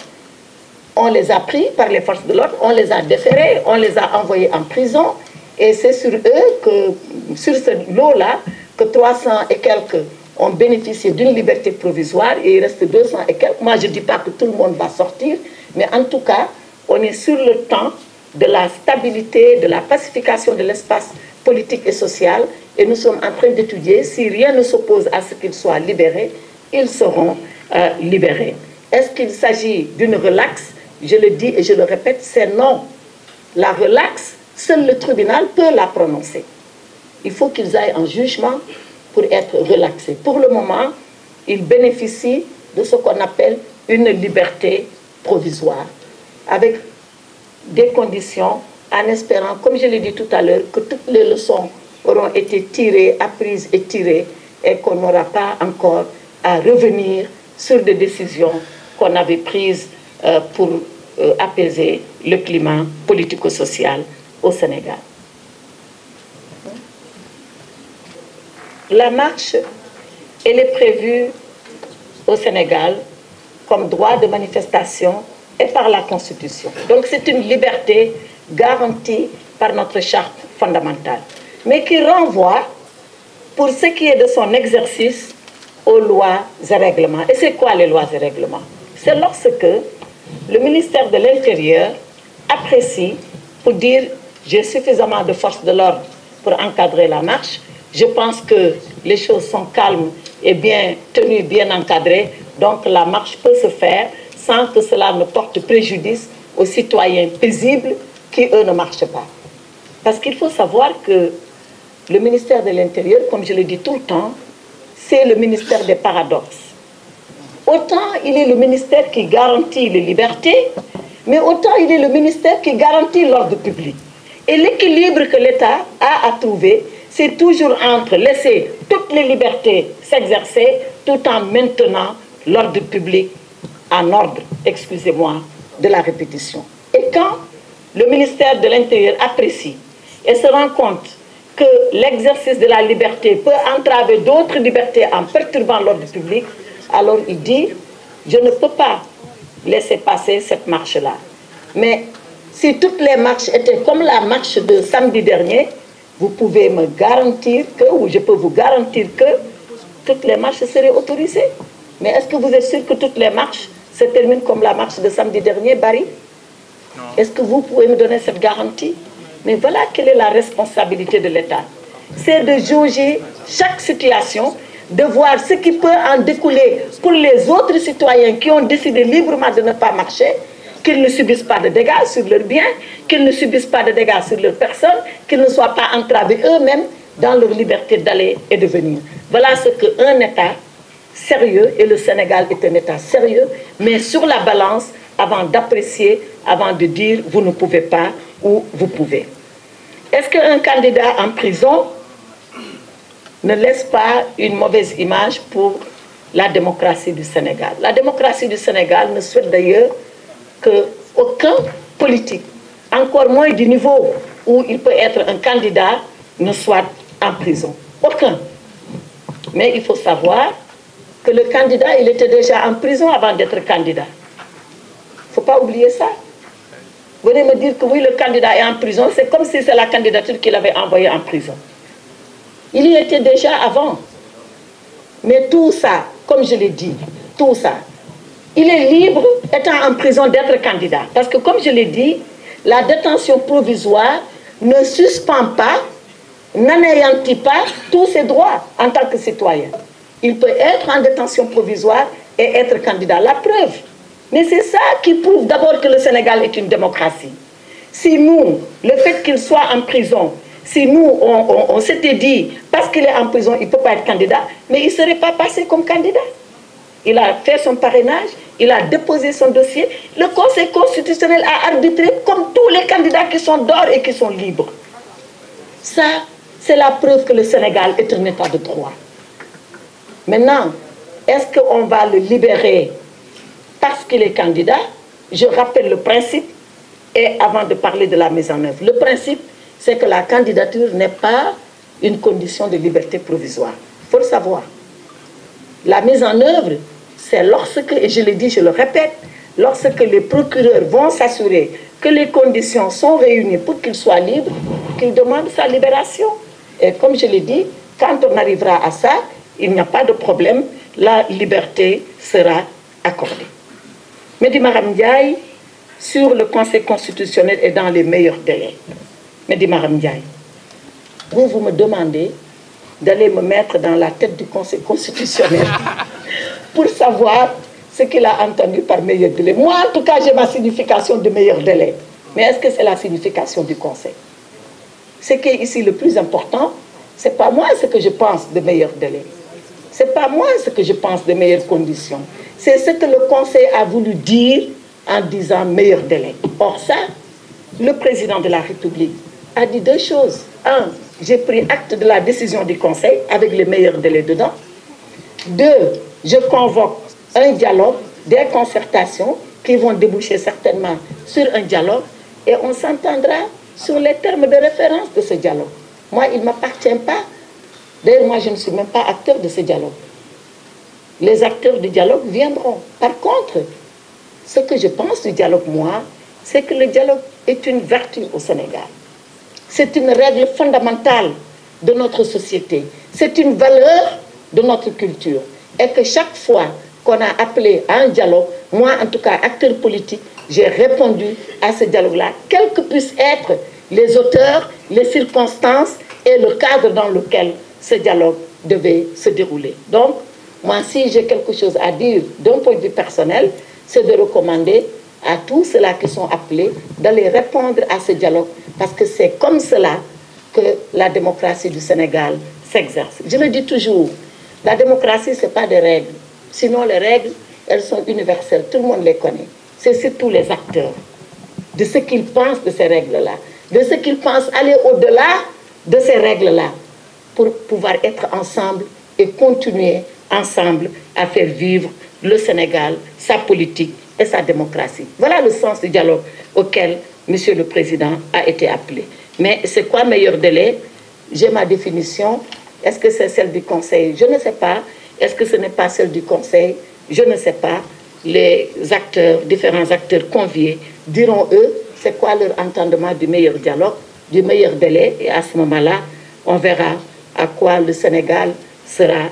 On les a pris par les forces de l'ordre, on les a déférés, on les a envoyés en prison. Et c'est sur eux, sur ce lot-là, que 300 et quelques ont bénéficié d'une liberté provisoire et il reste 200 et quelques. Moi, je ne dis pas que tout le monde va sortir, mais en tout cas, on est sur le temps de la stabilité, de la pacification de l'espace politique et social. Et nous sommes en train d'étudier, si rien ne s'oppose à ce qu'ils soient libérés, ils seront libérés. Est-ce qu'il s'agit d'une relaxe? Je le dis et je le répète, c'est non. La relaxe, seul le tribunal peut la prononcer. Il faut qu'ils aillent en jugement pour être relaxés. Pour le moment, ils bénéficient de ce qu'on appelle une liberté provisoire, avec des conditions, en espérant, comme je l'ai dit tout à l'heure, que toutes les leçons auront été tirées, apprises et tirées, et qu'on n'aura pas encore à revenir sur des décisions qu'on avait prises pour apaiser le climat politico-social au Sénégal. La marche, elle est prévue au Sénégal comme droit de manifestation et par la Constitution. Donc c'est une liberté garantie par notre charte fondamentale, mais qui renvoie, pour ce qui est de son exercice, aux lois et règlements. Et c'est quoi les lois et règlements? C'est lorsque le ministère de l'Intérieur apprécie pour dire j'ai suffisamment de forces de l'ordre pour encadrer la marche, je pense que les choses sont calmes et bien tenues, bien encadrées, donc la marche peut se faire sans que cela ne porte préjudice aux citoyens paisibles qui, eux, ne marchent pas. Parce qu'il faut savoir que le ministère de l'Intérieur, comme je le dis tout le temps, c'est le ministère des paradoxes. Autant il est le ministère qui garantit les libertés, mais autant il est le ministère qui garantit l'ordre public. Et l'équilibre que l'État a à trouver, c'est toujours entre laisser toutes les libertés s'exercer tout en maintenant l'ordre public en ordre, excusez-moi, de la répétition. Et quand le ministère de l'Intérieur apprécie et se rend compte que l'exercice de la liberté peut entraver d'autres libertés en perturbant l'ordre public, alors il dit, je ne peux pas laisser passer cette marche-là. Mais si toutes les marches étaient comme la marche de samedi dernier, vous pouvez me garantir que, ou je peux vous garantir que, toutes les marches seraient autorisées. Mais est-ce que vous êtes sûr que toutes les marches se terminent comme la marche de samedi dernier, Barry? Est-ce que vous pouvez me donner cette garantie? Mais voilà quelle est la responsabilité de l'État. C'est de jauger chaque situation, de voir ce qui peut en découler pour les autres citoyens qui ont décidé librement de ne pas marcher, qu'ils ne subissent pas de dégâts sur leurs biens, qu'ils ne subissent pas de dégâts sur leurs personnes, qu'ils ne soient pas entravés eux-mêmes dans leur liberté d'aller et de venir. Voilà ce qu'un État sérieux, et le Sénégal est un État sérieux, mais sur la balance, avant d'apprécier, avant de dire vous ne pouvez pas ou vous pouvez. Est-ce qu'un candidat en prison ne laisse pas une mauvaise image pour la démocratie du Sénégal? La démocratie du Sénégal ne souhaite d'ailleurs qu'aucun politique, encore moins du niveau où il peut être un candidat, ne soit en prison. Aucun. Mais il faut savoir que le candidat, il était déjà en prison avant d'être candidat. Il ne faut pas oublier ça. Vous venez me dire que oui, le candidat est en prison, c'est comme si c'est la candidature qu'il avait envoyée en prison. Il y était déjà avant. Mais tout ça, comme je l'ai dit, tout ça, il est libre, étant en prison, d'être candidat. Parce que comme je l'ai dit, la détention provisoire ne suspend pas, n'anéantit pas tous ses droits en tant que citoyen. Il peut être en détention provisoire et être candidat. La preuve. Mais c'est ça qui prouve d'abord que le Sénégal est une démocratie. Si nous, le fait qu'il soit en prison, si nous, on s'était dit, parce qu'il est en prison, il ne peut pas être candidat, mais il ne serait pas passé comme candidat. Il a fait son parrainage, il a déposé son dossier. Le Conseil constitutionnel a arbitré comme tous les candidats qui sont dehors et qui sont libres. Ça, c'est la preuve que le Sénégal est un État de droit. Maintenant, est-ce qu'on va le libérer parce qu'il est candidat je rappelle le principe, et avant de parler de la mise en œuvre. Le principe, c'est que la candidature n'est pas une condition de liberté provisoire. Il faut le savoir. La mise en œuvre, c'est lorsque, et je le dis, je le répète, lorsque les procureurs vont s'assurer que les conditions sont réunies pour qu'il soit libre, qu'ils demandent sa libération. Et comme je l'ai dit, quand on arrivera à ça, il n'y a pas de problème, la liberté sera accordée. Mehdi Maram Ndiaye, sur le Conseil constitutionnel et dans les meilleurs délais. Mehdi Maram Ndiaye, vous me demandez d'aller me mettre dans la tête du Conseil constitutionnel pour savoir ce qu'il a entendu par meilleur délai. Moi, en tout cas, j'ai ma signification de meilleur délai. Mais est-ce que c'est la signification du Conseil? Ce qui est ici le plus important, ce n'est pas moi ce que je pense de meilleur délai. Ce n'est pas moi ce que je pense de meilleures conditions. C'est ce que le Conseil a voulu dire en disant meilleur délai. Or ça, le président de la République a dit deux choses. Un, j'ai pris acte de la décision du Conseil avec les meilleurs délais dedans. Deux, je convoque un dialogue, des concertations qui vont déboucher certainement sur un dialogue et on s'entendra sur les termes de référence de ce dialogue. Moi, il ne m'appartient pas. D'ailleurs, moi, je ne suis même pas acteur de ce dialogue. Les acteurs du dialogue viendront. Par contre, ce que je pense du dialogue, moi, c'est que le dialogue est une vertu au Sénégal. C'est une règle fondamentale de notre société. C'est une valeur de notre culture. Et que chaque fois qu'on a appelé à un dialogue, moi, en tout cas, acteur politique, j'ai répondu à ce dialogue-là, quels que puissent être les auteurs, les circonstances et le cadre dans lequel ce dialogue devait se dérouler. Donc, moi, si j'ai quelque chose à dire d'un point de vue personnel, c'est de recommander à tous ceux-là qui sont appelés d'aller répondre à ce dialogue, parce que c'est comme cela que la démocratie du Sénégal s'exerce. Je le dis toujours, la démocratie, ce n'est pas des règles. Sinon, les règles, elles sont universelles, tout le monde les connaît. C'est surtout les acteurs, de ce qu'ils pensent de ces règles-là, de ce qu'ils pensent aller au-delà de ces règles-là, pour pouvoir être ensemble et continuer ensemble à faire vivre le Sénégal, sa politique et sa démocratie. Voilà le sens du dialogue auquel Monsieur le Président a été appelé. Mais c'est quoi meilleur délai? J'ai ma définition. Est-ce que c'est celle du Conseil? Je ne sais pas. Est-ce que ce n'est pas celle du Conseil? Je ne sais pas. Les acteurs, différents acteurs conviés, diront eux, c'est quoi leur entendement du meilleur dialogue, du meilleur délai, et à ce moment-là, on verra à quoi le Sénégal sera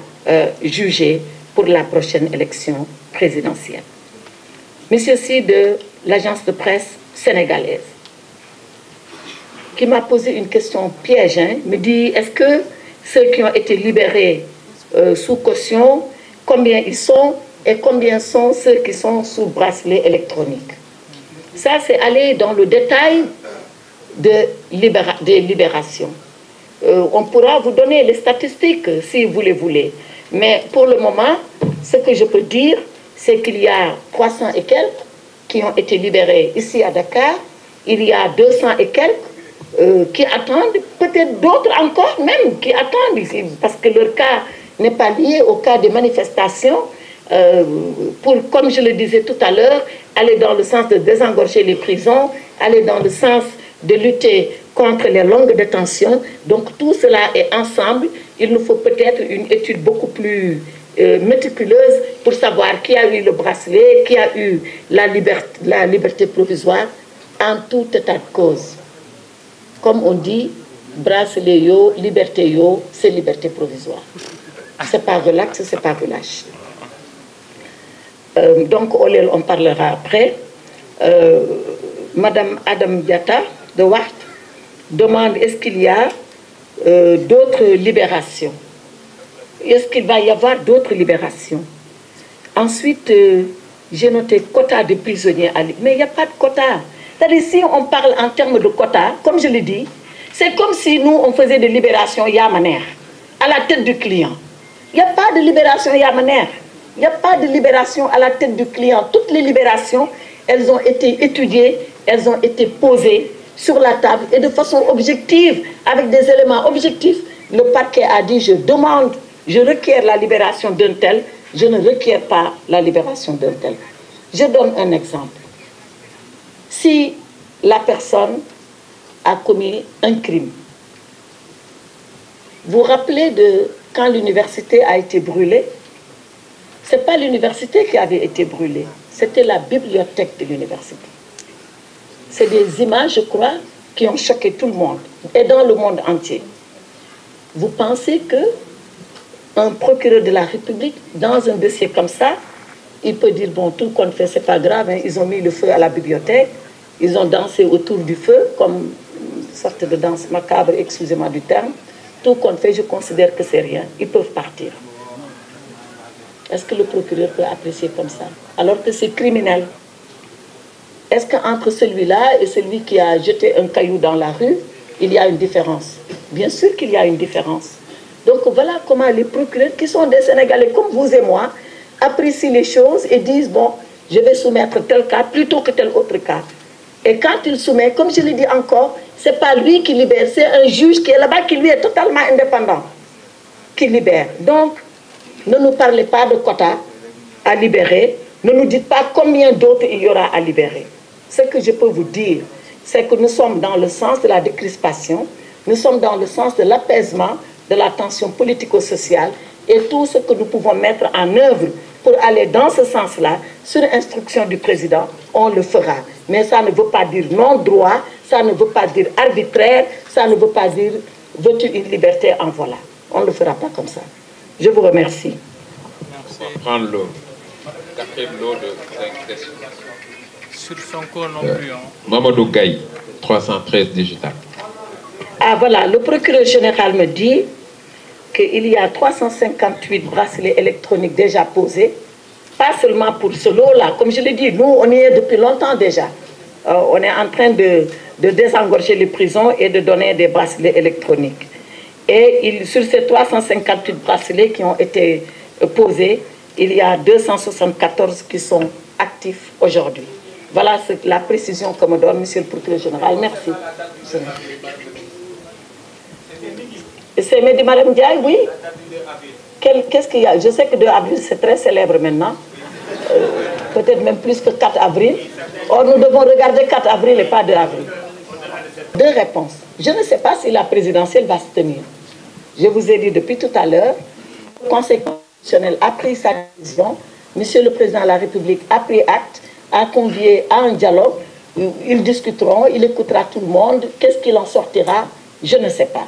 jugé pour la prochaine élection présidentielle. Monsieur Sy de l'agence de presse sénégalaise, qui m'a posé une question piège, me dit, est-ce que ceux qui ont été libérés sous caution, combien ils sont et combien sont ceux qui sont sous bracelet électronique? Ça, c'est aller dans le détail des libérations. On pourra vous donner les statistiques si vous les voulez. Mais pour le moment, ce que je peux dire, c'est qu'il y a 300 et quelques qui ont été libérés ici à Dakar. Il y a 200 et quelques qui attendent, peut-être d'autres encore même qui attendent ici, parce que leur cas n'est pas lié au cas des manifestations. Pour, comme je le disais tout à l'heure, aller dans le sens de désengorger les prisons, aller dans le sens de lutter contre les longues détentions. Donc tout cela est ensemble. Il nous faut peut-être une étude beaucoup plus méticuleuse pour savoir qui a eu le bracelet, qui a eu la liberté provisoire, en tout état de cause. Comme on dit, bracelet yo, liberté yo, c'est liberté provisoire. C'est pas relax, c'est pas relâche. Donc, on parlera après. Madame Adam Diatta de Wart demande, est-ce qu'il y a d'autres libérations? Est-ce qu'il va y avoir d'autres libérations? Ensuite, j'ai noté quota de prisonniers à l'île. Mais il n'y a pas de quota. C'est-à-dire, si on parle en termes de quota, comme je l'ai dit, c'est comme si nous, on faisait des libérations Yamaner, à la tête du client. Il n'y a pas de libération Yamaner. Il n'y a pas de libération à la tête du client. Toutes les libérations, elles ont été étudiées, elles ont été posées sur la table et de façon objective, avec des éléments objectifs. Le parquet a dit, je demande, je requiers la libération d'un tel, je ne requiers pas la libération d'un tel. Je donne un exemple. si la personne a commis un crime. Vous vous rappelez de quand l'université a été brûlée? Ce n'est pas l'université qui avait été brûlée, c'était la bibliothèque de l'université. C'est des images, je crois, qui ont choqué tout le monde, et dans le monde entier. Vous pensez qu'un procureur de la République, dans un dossier comme ça, il peut dire, bon, tout compte fait, c'est pas grave, hein, ils ont mis le feu à la bibliothèque, ils ont dansé autour du feu, comme une sorte de danse macabre, excusez-moi du terme. Tout compte fait, je considère que c'est rien, ils peuvent partir. Est-ce que le procureur peut apprécier comme ça? Alors que c'est criminel. Est-ce qu'entre celui-là et celui qui a jeté un caillou dans la rue, il y a une différence? Bien sûr qu'il y a une différence. Donc voilà comment les procureurs, qui sont des Sénégalais comme vous et moi, apprécient les choses et disent, bon, je vais soumettre tel cas plutôt que tel autre cas. Et quand il soumet, comme je l'ai dit encore, ce n'est pas lui qui libère, c'est un juge qui est là-bas, qui lui est totalement indépendant, qui libère. Donc, ne nous parlez pas de quotas à libérer, ne nous dites pas combien d'autres il y aura à libérer. Ce que je peux vous dire, c'est que nous sommes dans le sens de la décrispation, nous sommes dans le sens de l'apaisement, de la tension politico-sociale, et tout ce que nous pouvons mettre en œuvre pour aller dans ce sens-là, sur instruction du président, on le fera. Mais ça ne veut pas dire non-droit, ça ne veut pas dire arbitraire, ça ne veut pas dire veux-tu une liberté en voilà. On ne le fera pas comme ça. Je vous remercie. Merci. On va prendre l'eau. Quatrième lot de 5 questions. Sur son corps non plus. Mamadou Gaye, 313 digital. Ah voilà, le procureur général me dit qu'il y a 358 bracelets électroniques déjà posés, pas seulement pour ce lot-là. Comme je l'ai dit, nous, on y est depuis longtemps déjà. On est en train de désengorger les prisons et de donner des bracelets électroniques. Et sur ces 358 bracelets qui ont été posés, il y a 274 qui sont actifs aujourd'hui. Voilà la précision que me donne Monsieur le procureur général. Merci. C'est Mehdi Madame Diaye, oui. Qu'est-ce qu'il y a? Je sais que 2 avril, c'est très célèbre maintenant. Peut-être même plus que 4 avril. Or, nous devons regarder 4 avril et pas 2 avril. 2 réponses. Je ne sais pas si la présidentielle va se tenir. Je vous ai dit depuis tout à l'heure, le Conseil constitutionnel a pris sa décision. Monsieur le Président de la République a pris acte, a convié à un dialogue. Ils discuteront, il écoutera tout le monde. Qu'est-ce qu'il en sortira? Je ne sais pas.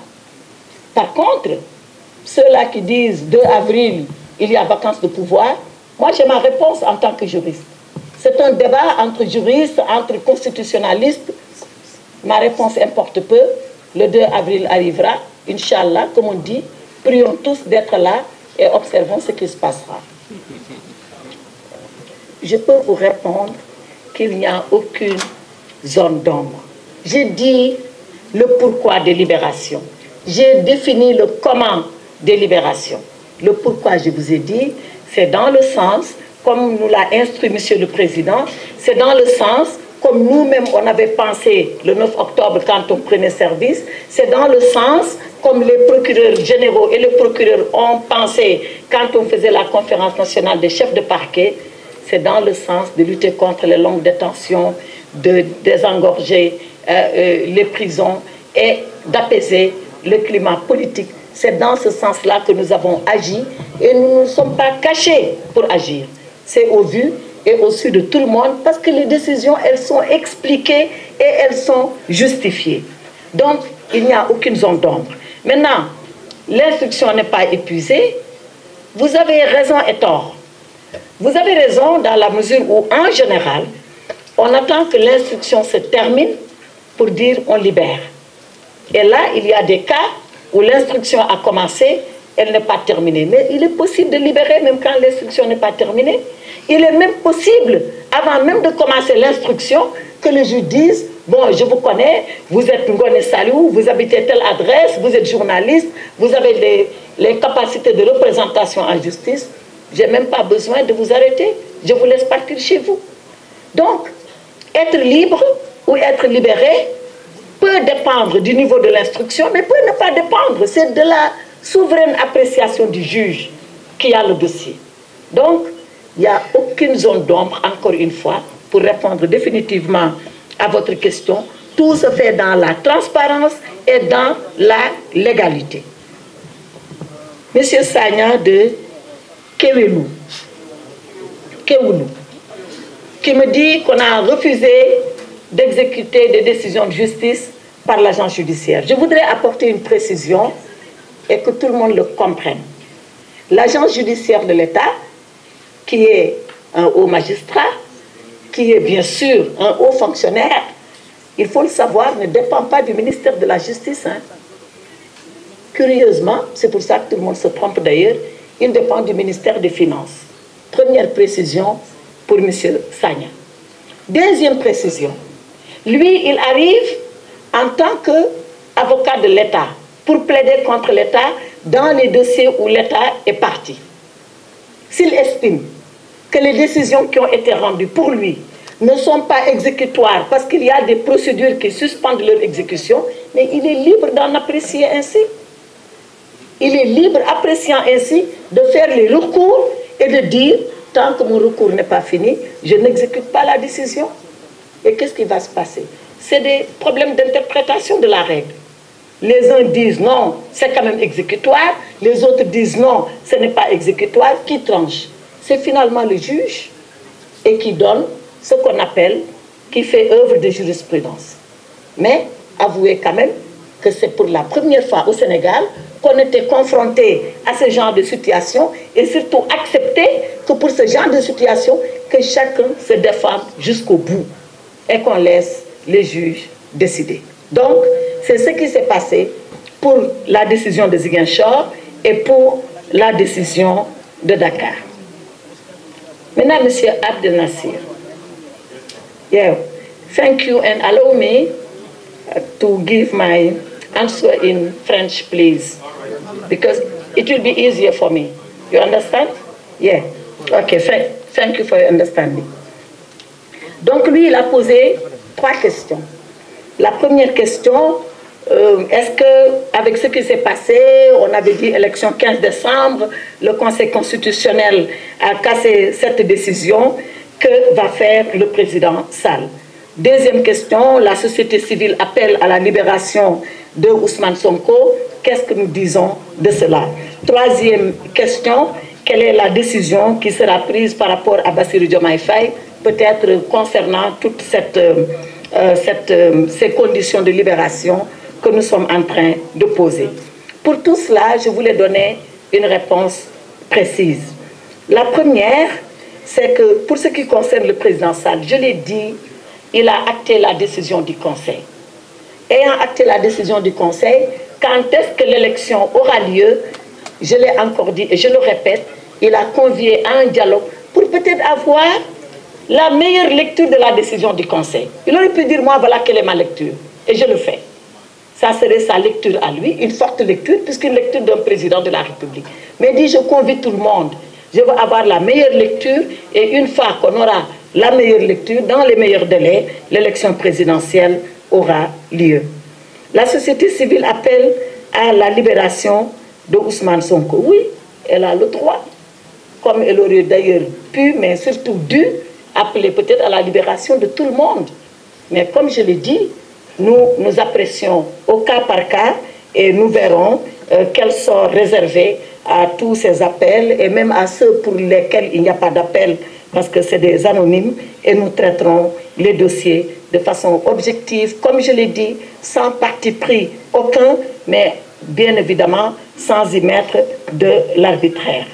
Par contre, ceux-là qui disent 2 avril, il y a vacance de pouvoir, moi j'ai ma réponse en tant que juriste. C'est un débat entre juristes, entre constitutionnalistes. Ma réponse importe peu. Le 2 avril arrivera, Inch'Allah, comme on dit. Prions tous d'être là et observons ce qui se passera. Je peux vous répondre qu'il n'y a aucune zone d'ombre. J'ai dit le pourquoi des libérations. J'ai défini le comment des libérations. Le pourquoi, je vous ai dit, c'est dans le sens, comme nous l'a instruit Monsieur le Président, c'est dans le sens, comme nous-mêmes on avait pensé le 9 octobre quand on prenait service, c'est dans le sens, comme les procureurs généraux et les procureurs ont pensé quand on faisait la conférence nationale des chefs de parquet, c'est dans le sens de lutter contre les longues détentions, de désengorger les prisons et d'apaiser le climat politique. C'est dans ce sens-là que nous avons agi et nous ne sommes pas cachés pour agir. C'est au vu et au su de tout le monde parce que les décisions, elles sont expliquées et elles sont justifiées. Donc, il n'y a aucune zone d'ombre. Maintenant, l'instruction n'est pas épuisée. Vous avez raison et tort. Vous avez raison dans la mesure où, en général, on attend que l'instruction se termine pour dire on libère. Et là, il y a des cas où l'instruction a commencé, elle n'est pas terminée. Mais il est possible de libérer même quand l'instruction n'est pas terminée. Il est même possible, avant même de commencer l'instruction, que le juge dise, bon, je vous connais, vous êtes Ngone Salou, vous habitez telle adresse, vous êtes journaliste, vous avez les capacités de représentation en justice, je n'ai même pas besoin de vous arrêter, je vous laisse partir chez vous. Donc, être libre ou être libéré peut dépendre du niveau de l'instruction, mais peut ne pas dépendre. C'est de la souveraine appréciation du juge qui a le dossier. Donc, il n'y a aucune zone d'ombre, encore une fois, pour répondre définitivement à votre question, tout se fait dans la transparence et dans la légalité. Monsieur Sagna de Kéoulou, qui me dit qu'on a refusé d'exécuter des décisions de justice par l'agence judiciaire. Je voudrais apporter une précision et que tout le monde le comprenne. L'agence judiciaire de l'État, qui est un haut magistrat, qui est bien sûr un haut fonctionnaire, il faut le savoir, ne dépend pas du ministère de la Justice. Curieusement, c'est pour ça que tout le monde se trompe d'ailleurs, il dépend du ministère des Finances. Première précision pour M. Sagna. Deuxième précision, lui, il arrive en tant qu'avocat de l'État pour plaider contre l'État dans les dossiers où l'État est parti. S'il estime que les décisions qui ont été rendues pour lui ne sont pas exécutoires parce qu'il y a des procédures qui suspendent leur exécution, mais il est libre d'en apprécier ainsi. Il est libre, appréciant ainsi, de faire les recours et de dire, tant que mon recours n'est pas fini, je n'exécute pas la décision. Et qu'est-ce qui va se passer? C'est des problèmes d'interprétation de la règle. Les uns disent non, c'est quand même exécutoire. Les autres disent non, ce n'est pas exécutoire. Qui tranche? C'est finalement le juge et qui donne ce qu'on appelle, qui fait œuvre de jurisprudence. Mais avouez quand même que c'est pour la première fois au Sénégal qu'on était confronté à ce genre de situation et surtout accepter que pour ce genre de situation, que chacun se défende jusqu'au bout et qu'on laisse les juges décider. Donc, c'est ce qui s'est passé pour la décision de Ziguinchor et pour la décision de Dakar. Maintenant, M. Abdel Nasser. Yeah, thank you and allow me to give my answer in French, please, because it will be easier for me. You understand? Yeah. Okay, thank you for your understanding. Donc, lui, il a posé 3 questions. La première question, est-ce qu'avec ce qui s'est passé, on avait dit élection 15 décembre, le Conseil constitutionnel a cassé cette décision, que va faire le président Sall? Deuxième question, la société civile appelle à la libération de Ousmane Sonko. Qu'est-ce que nous disons de cela? Troisième question, quelle est la décision qui sera prise par rapport à Bassirou Diomaye Faye, peut-être concernant toutes ces conditions de libération que nous sommes en train de poser? Pour tout cela, je voulais donner une réponse précise. La première, c'est que pour ce qui concerne le président Sall, je l'ai dit, il a acté la décision du Conseil. Ayant acté la décision du Conseil, quand est-ce que l'élection aura lieu? Je l'ai encore dit et je le répète, il a convié à un dialogue pour peut-être avoir la meilleure lecture de la décision du Conseil. Il aurait pu dire, moi, voilà quelle est ma lecture. Et je le fais. Ça serait sa lecture à lui, une forte lecture, puisqu'une lecture d'un président de la République. Mais dit, je convie tout le monde. Je veux avoir la meilleure lecture et une fois qu'on aura la meilleure lecture, dans les meilleurs délais, l'élection présidentielle aura lieu. La société civile appelle à la libération de Ousmane Sonko. Oui, elle a le droit, comme elle aurait d'ailleurs pu, mais surtout dû, appeler peut-être à la libération de tout le monde. Mais comme je l'ai dit, nous apprécions au cas par cas et nous verrons quels sont réservés à tous ces appels et même à ceux pour lesquels il n'y a pas d'appel parce que c'est des anonymes et nous traiterons les dossiers de façon objective, comme je l'ai dit, sans parti pris aucun, mais bien évidemment sans y mettre de l'arbitraire.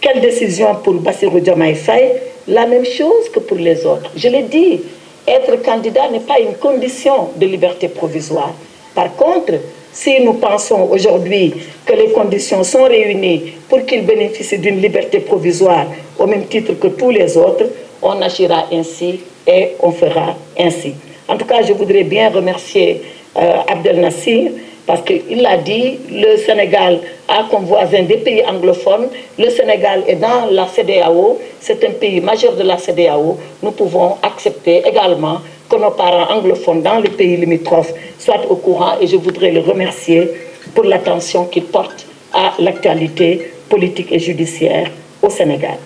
Quelle décision pour Bassirou Diomaye Faye? La même chose que pour les autres. Je l'ai dit, être candidat n'est pas une condition de liberté provisoire. Par contre, si nous pensons aujourd'hui que les conditions sont réunies pour qu'il bénéficie d'une liberté provisoire au même titre que tous les autres, on agira ainsi et on fera ainsi. En tout cas, je voudrais bien remercier Abdel Nasser parce qu'il l'a dit, le Sénégal a comme voisin des pays anglophones, le Sénégal est dans la CEDEAO, c'est un pays majeur de la CEDEAO, nous pouvons accepter également que nos parents anglophones dans les pays limitrophes soient au courant et je voudrais le remercier pour l'attention qu'il porte à l'actualité politique et judiciaire au Sénégal.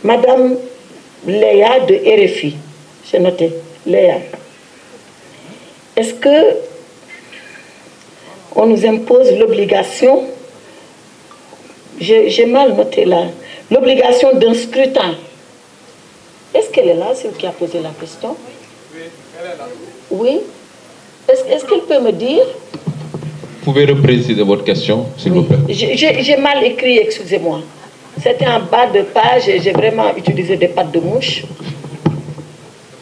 Madame Léa de RFI, j'ai noté, Léa, est-ce que on nous impose l'obligation, j'ai mal noté là, l'obligation d'un scrutin? Est-ce qu'elle est là, celle qui a posé la question? Oui, elle est là. Oui. Est-ce qu'elle peut me dire? Vous pouvez repréciser votre question, s'il vous plaît. J'ai mal écrit, excusez-moi. C'était en bas de page et j'ai vraiment utilisé des pattes de mouche.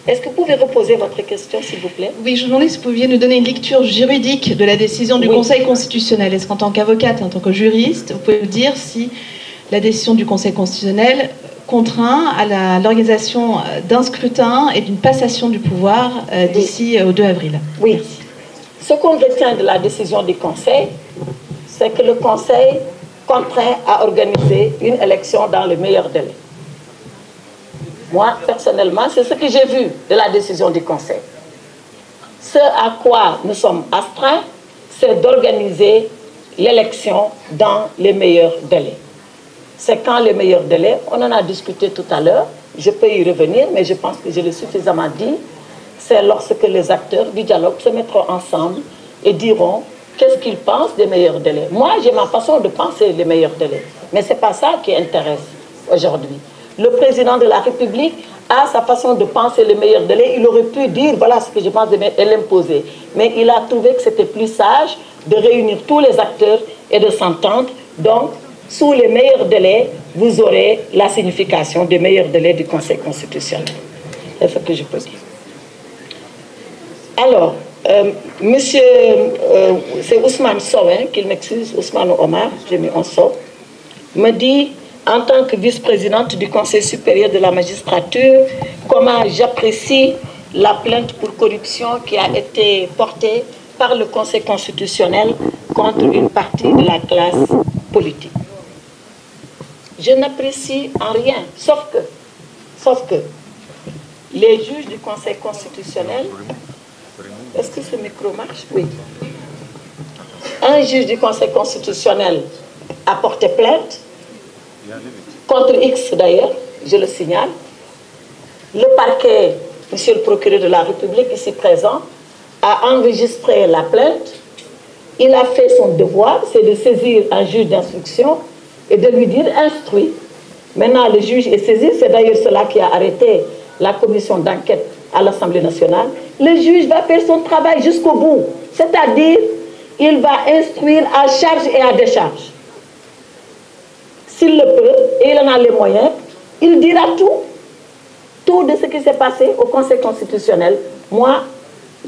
Est-ce que vous pouvez reposer votre question, s'il vous plaît? Oui, je me demandais si vous pouviez nous donner une lecture juridique de la décision du Conseil constitutionnel. Est-ce qu'en tant qu'avocate et en tant que juriste, vous pouvez nous dire si la décision du Conseil constitutionnel contraint à l'organisation d'un scrutin et d'une passation du pouvoir d'ici au 2 avril? Oui. Merci. Ce qu'on retient de la décision du Conseil, c'est que le Conseil contraint à organiser une élection dans le meilleur délai. Moi, personnellement, c'est ce que j'ai vu de la décision du Conseil. Ce à quoi nous sommes astreints, c'est d'organiser l'élection dans les meilleurs délais. C'est quand les meilleurs délais, on en a discuté tout à l'heure, je peux y revenir, mais je pense que je l'ai suffisamment dit, c'est lorsque les acteurs du dialogue se mettront ensemble et diront qu'est-ce qu'ils pensent des meilleurs délais. Moi, j'ai ma façon de penser les meilleurs délais, mais ce n'est pas ça qui intéresse aujourd'hui. Le président de la République a sa façon de penser les meilleurs délais. Il aurait pu dire, voilà ce que je pense, et l'imposer. Mais il a trouvé que c'était plus sage de réunir tous les acteurs et de s'entendre. Donc, sous les meilleurs délais, vous aurez la signification des meilleurs délais du Conseil constitutionnel. C'est ce que je peux dire. Alors, monsieur, c'est Ousmane Sow, qu'il m'excuse, Ousmane Omar, j'ai mis en Sow, me dit, en tant que vice-présidente du Conseil supérieur de la magistrature, comment j'apprécie la plainte pour corruption qui a été portée par le Conseil constitutionnel contre une partie de la classe politique. Je n'apprécie en rien, sauf que les juges du Conseil constitutionnel, est-ce que ce micro marche? Oui. Un juge du Conseil constitutionnel a porté plainte, contre X d'ailleurs, je le signale. Le parquet, monsieur le procureur de la République, ici présent, a enregistré la plainte. Il a fait son devoir, c'est de saisir un juge d'instruction et de lui dire instruit. Maintenant, le juge est saisi, c'est d'ailleurs cela qui a arrêté la commission d'enquête à l'Assemblée nationale. Le juge va faire son travail jusqu'au bout, c'est-à-dire il va instruire à charge et à décharge. S'il le peut, et il en a les moyens, il dira tout de ce qui s'est passé au Conseil constitutionnel. Moi,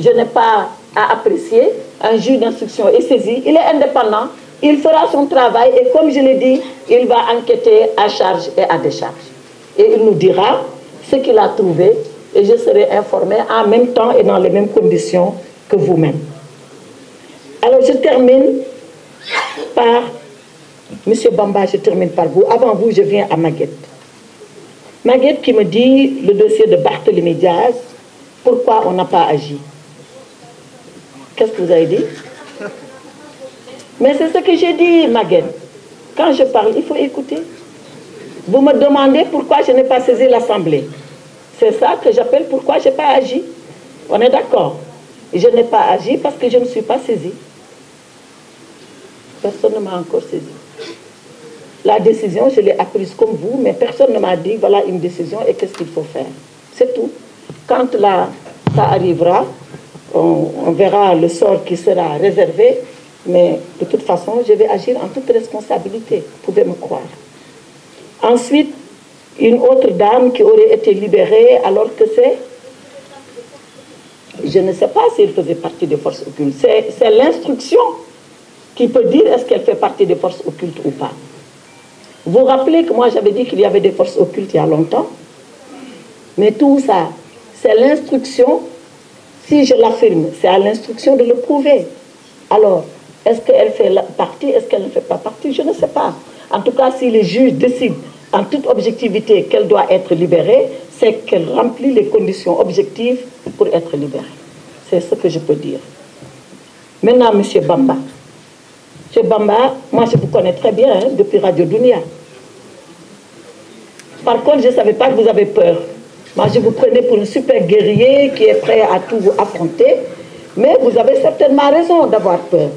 je n'ai pas à apprécier. Un juge d'instruction est saisi, il est indépendant, il fera son travail et comme je l'ai dit, il va enquêter à charge et à décharge. Et il nous dira ce qu'il a trouvé et je serai informé en même temps et dans les mêmes conditions que vous-même. Alors je termine par... Monsieur Bamba, je termine par vous. Avant vous, je viens à Maguette. Maguette qui me dit le dossier de Barthélémy Diaz, pourquoi on n'a pas agi? Qu'est-ce que vous avez dit? Mais c'est ce que j'ai dit, Maguette. Quand je parle, il faut écouter. Vous me demandez pourquoi je n'ai pas saisi l'Assemblée. C'est ça que j'appelle pourquoi je n'ai pas agi. On est d'accord? Je n'ai pas agi parce que je ne me suis pas saisi. Personne ne m'a encore saisi. La décision, je l'ai apprise comme vous, mais personne ne m'a dit, voilà une décision et qu'est-ce qu'il faut faire. C'est tout. Quand là, ça arrivera, on verra le sort qui sera réservé, mais de toute façon, je vais agir en toute responsabilité. Vous pouvez me croire. Ensuite, une autre dame qui aurait été libérée alors que c'est... Je ne sais pas si elle faisait partie des forces occultes. C'est l'instruction qui peut dire est-ce qu'elle fait partie des forces occultes ou pas. Vous vous rappelez que moi j'avais dit qu'il y avait des forces occultes il y a longtemps, mais tout ça, c'est l'instruction. Si je l'affirme, c'est à l'instruction de le prouver. Alors, est-ce qu'elle fait partie, est-ce qu'elle ne fait pas partie? Je ne sais pas. En tout cas, si les juges décident en toute objectivité qu'elle doit être libérée, c'est qu'elle remplit les conditions objectives pour être libérée. C'est ce que je peux dire. Maintenant, M. Bamba. M. Bamba, moi je vous connais très bien hein, depuis Radio Dunia. Par contre, je ne savais pas que vous avez peur. Moi, je vous prenais pour un super guerrier qui est prêt à tout vous affronter. Mais vous avez certainement raison d'avoir peur.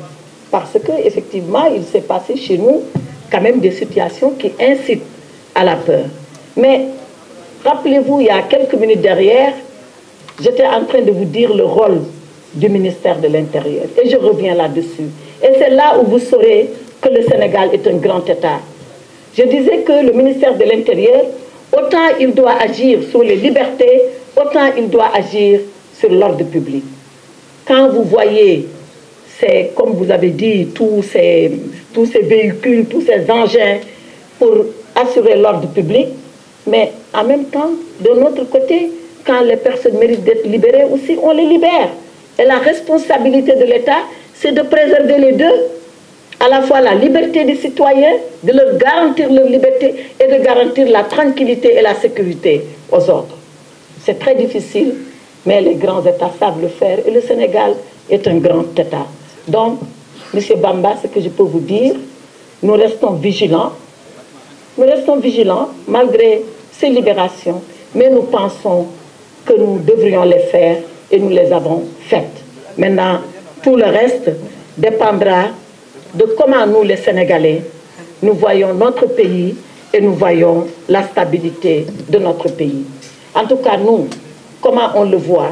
Parce qu'effectivement, il s'est passé chez nous quand même des situations qui incitent à la peur. Mais rappelez-vous, il y a quelques minutes derrière, j'étais en train de vous dire le rôle du ministère de l'Intérieur. Et je reviens là-dessus. Et c'est là où vous saurez que le Sénégal est un grand État. Je disais que le ministère de l'Intérieur, autant il doit agir sur les libertés, autant il doit agir sur l'ordre public. Quand vous voyez, comme vous avez dit, tous ces véhicules, tous ces engins pour assurer l'ordre public, mais en même temps, de notre côté, quand les personnes méritent d'être libérées aussi, on les libère. Et la responsabilité de l'État, c'est de préserver les deux. À la fois la liberté des citoyens, de leur garantir leur liberté et de garantir la tranquillité et la sécurité aux autres. C'est très difficile, mais les grands États savent le faire et le Sénégal est un grand État. Donc, M. Bamba, ce que je peux vous dire, nous restons vigilants. Nous restons vigilants malgré ces libérations, mais nous pensons que nous devrions les faire et nous les avons faites. Maintenant, tout le reste dépendra de comment nous, les Sénégalais, nous voyons notre pays et nous voyons la stabilité de notre pays. En tout cas, nous, comment on le voit,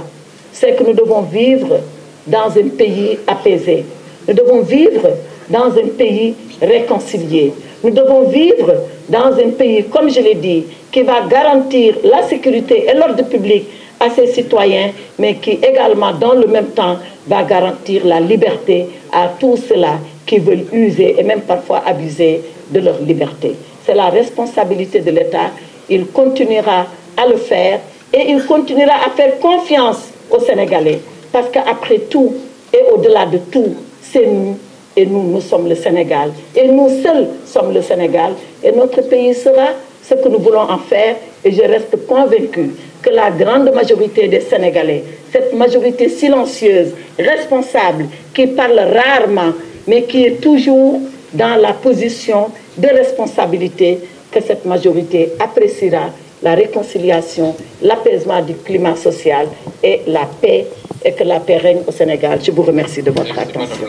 c'est que nous devons vivre dans un pays apaisé. Nous devons vivre dans un pays réconcilié. Nous devons vivre dans un pays, comme je l'ai dit, qui va garantir la sécurité et l'ordre public à ses citoyens, mais qui également, dans le même temps, va garantir la liberté à tous ceux-là qui veulent user et même parfois abuser de leur liberté. C'est la responsabilité de l'État. Il continuera à le faire et il continuera à faire confiance aux Sénégalais. Parce qu'après tout et au-delà de tout, c'est nous et nous sommes le Sénégal. Et nous seuls sommes le Sénégal. Et notre pays sera ce que nous voulons en faire. Et je reste convaincue que la grande majorité des Sénégalais, cette majorité silencieuse, responsable, qui parle rarement, mais qui est toujours dans la position de responsabilité, que cette majorité appréciera la réconciliation, l'apaisement du climat social et la paix, et que la paix règne au Sénégal. Je vous remercie de votre attention.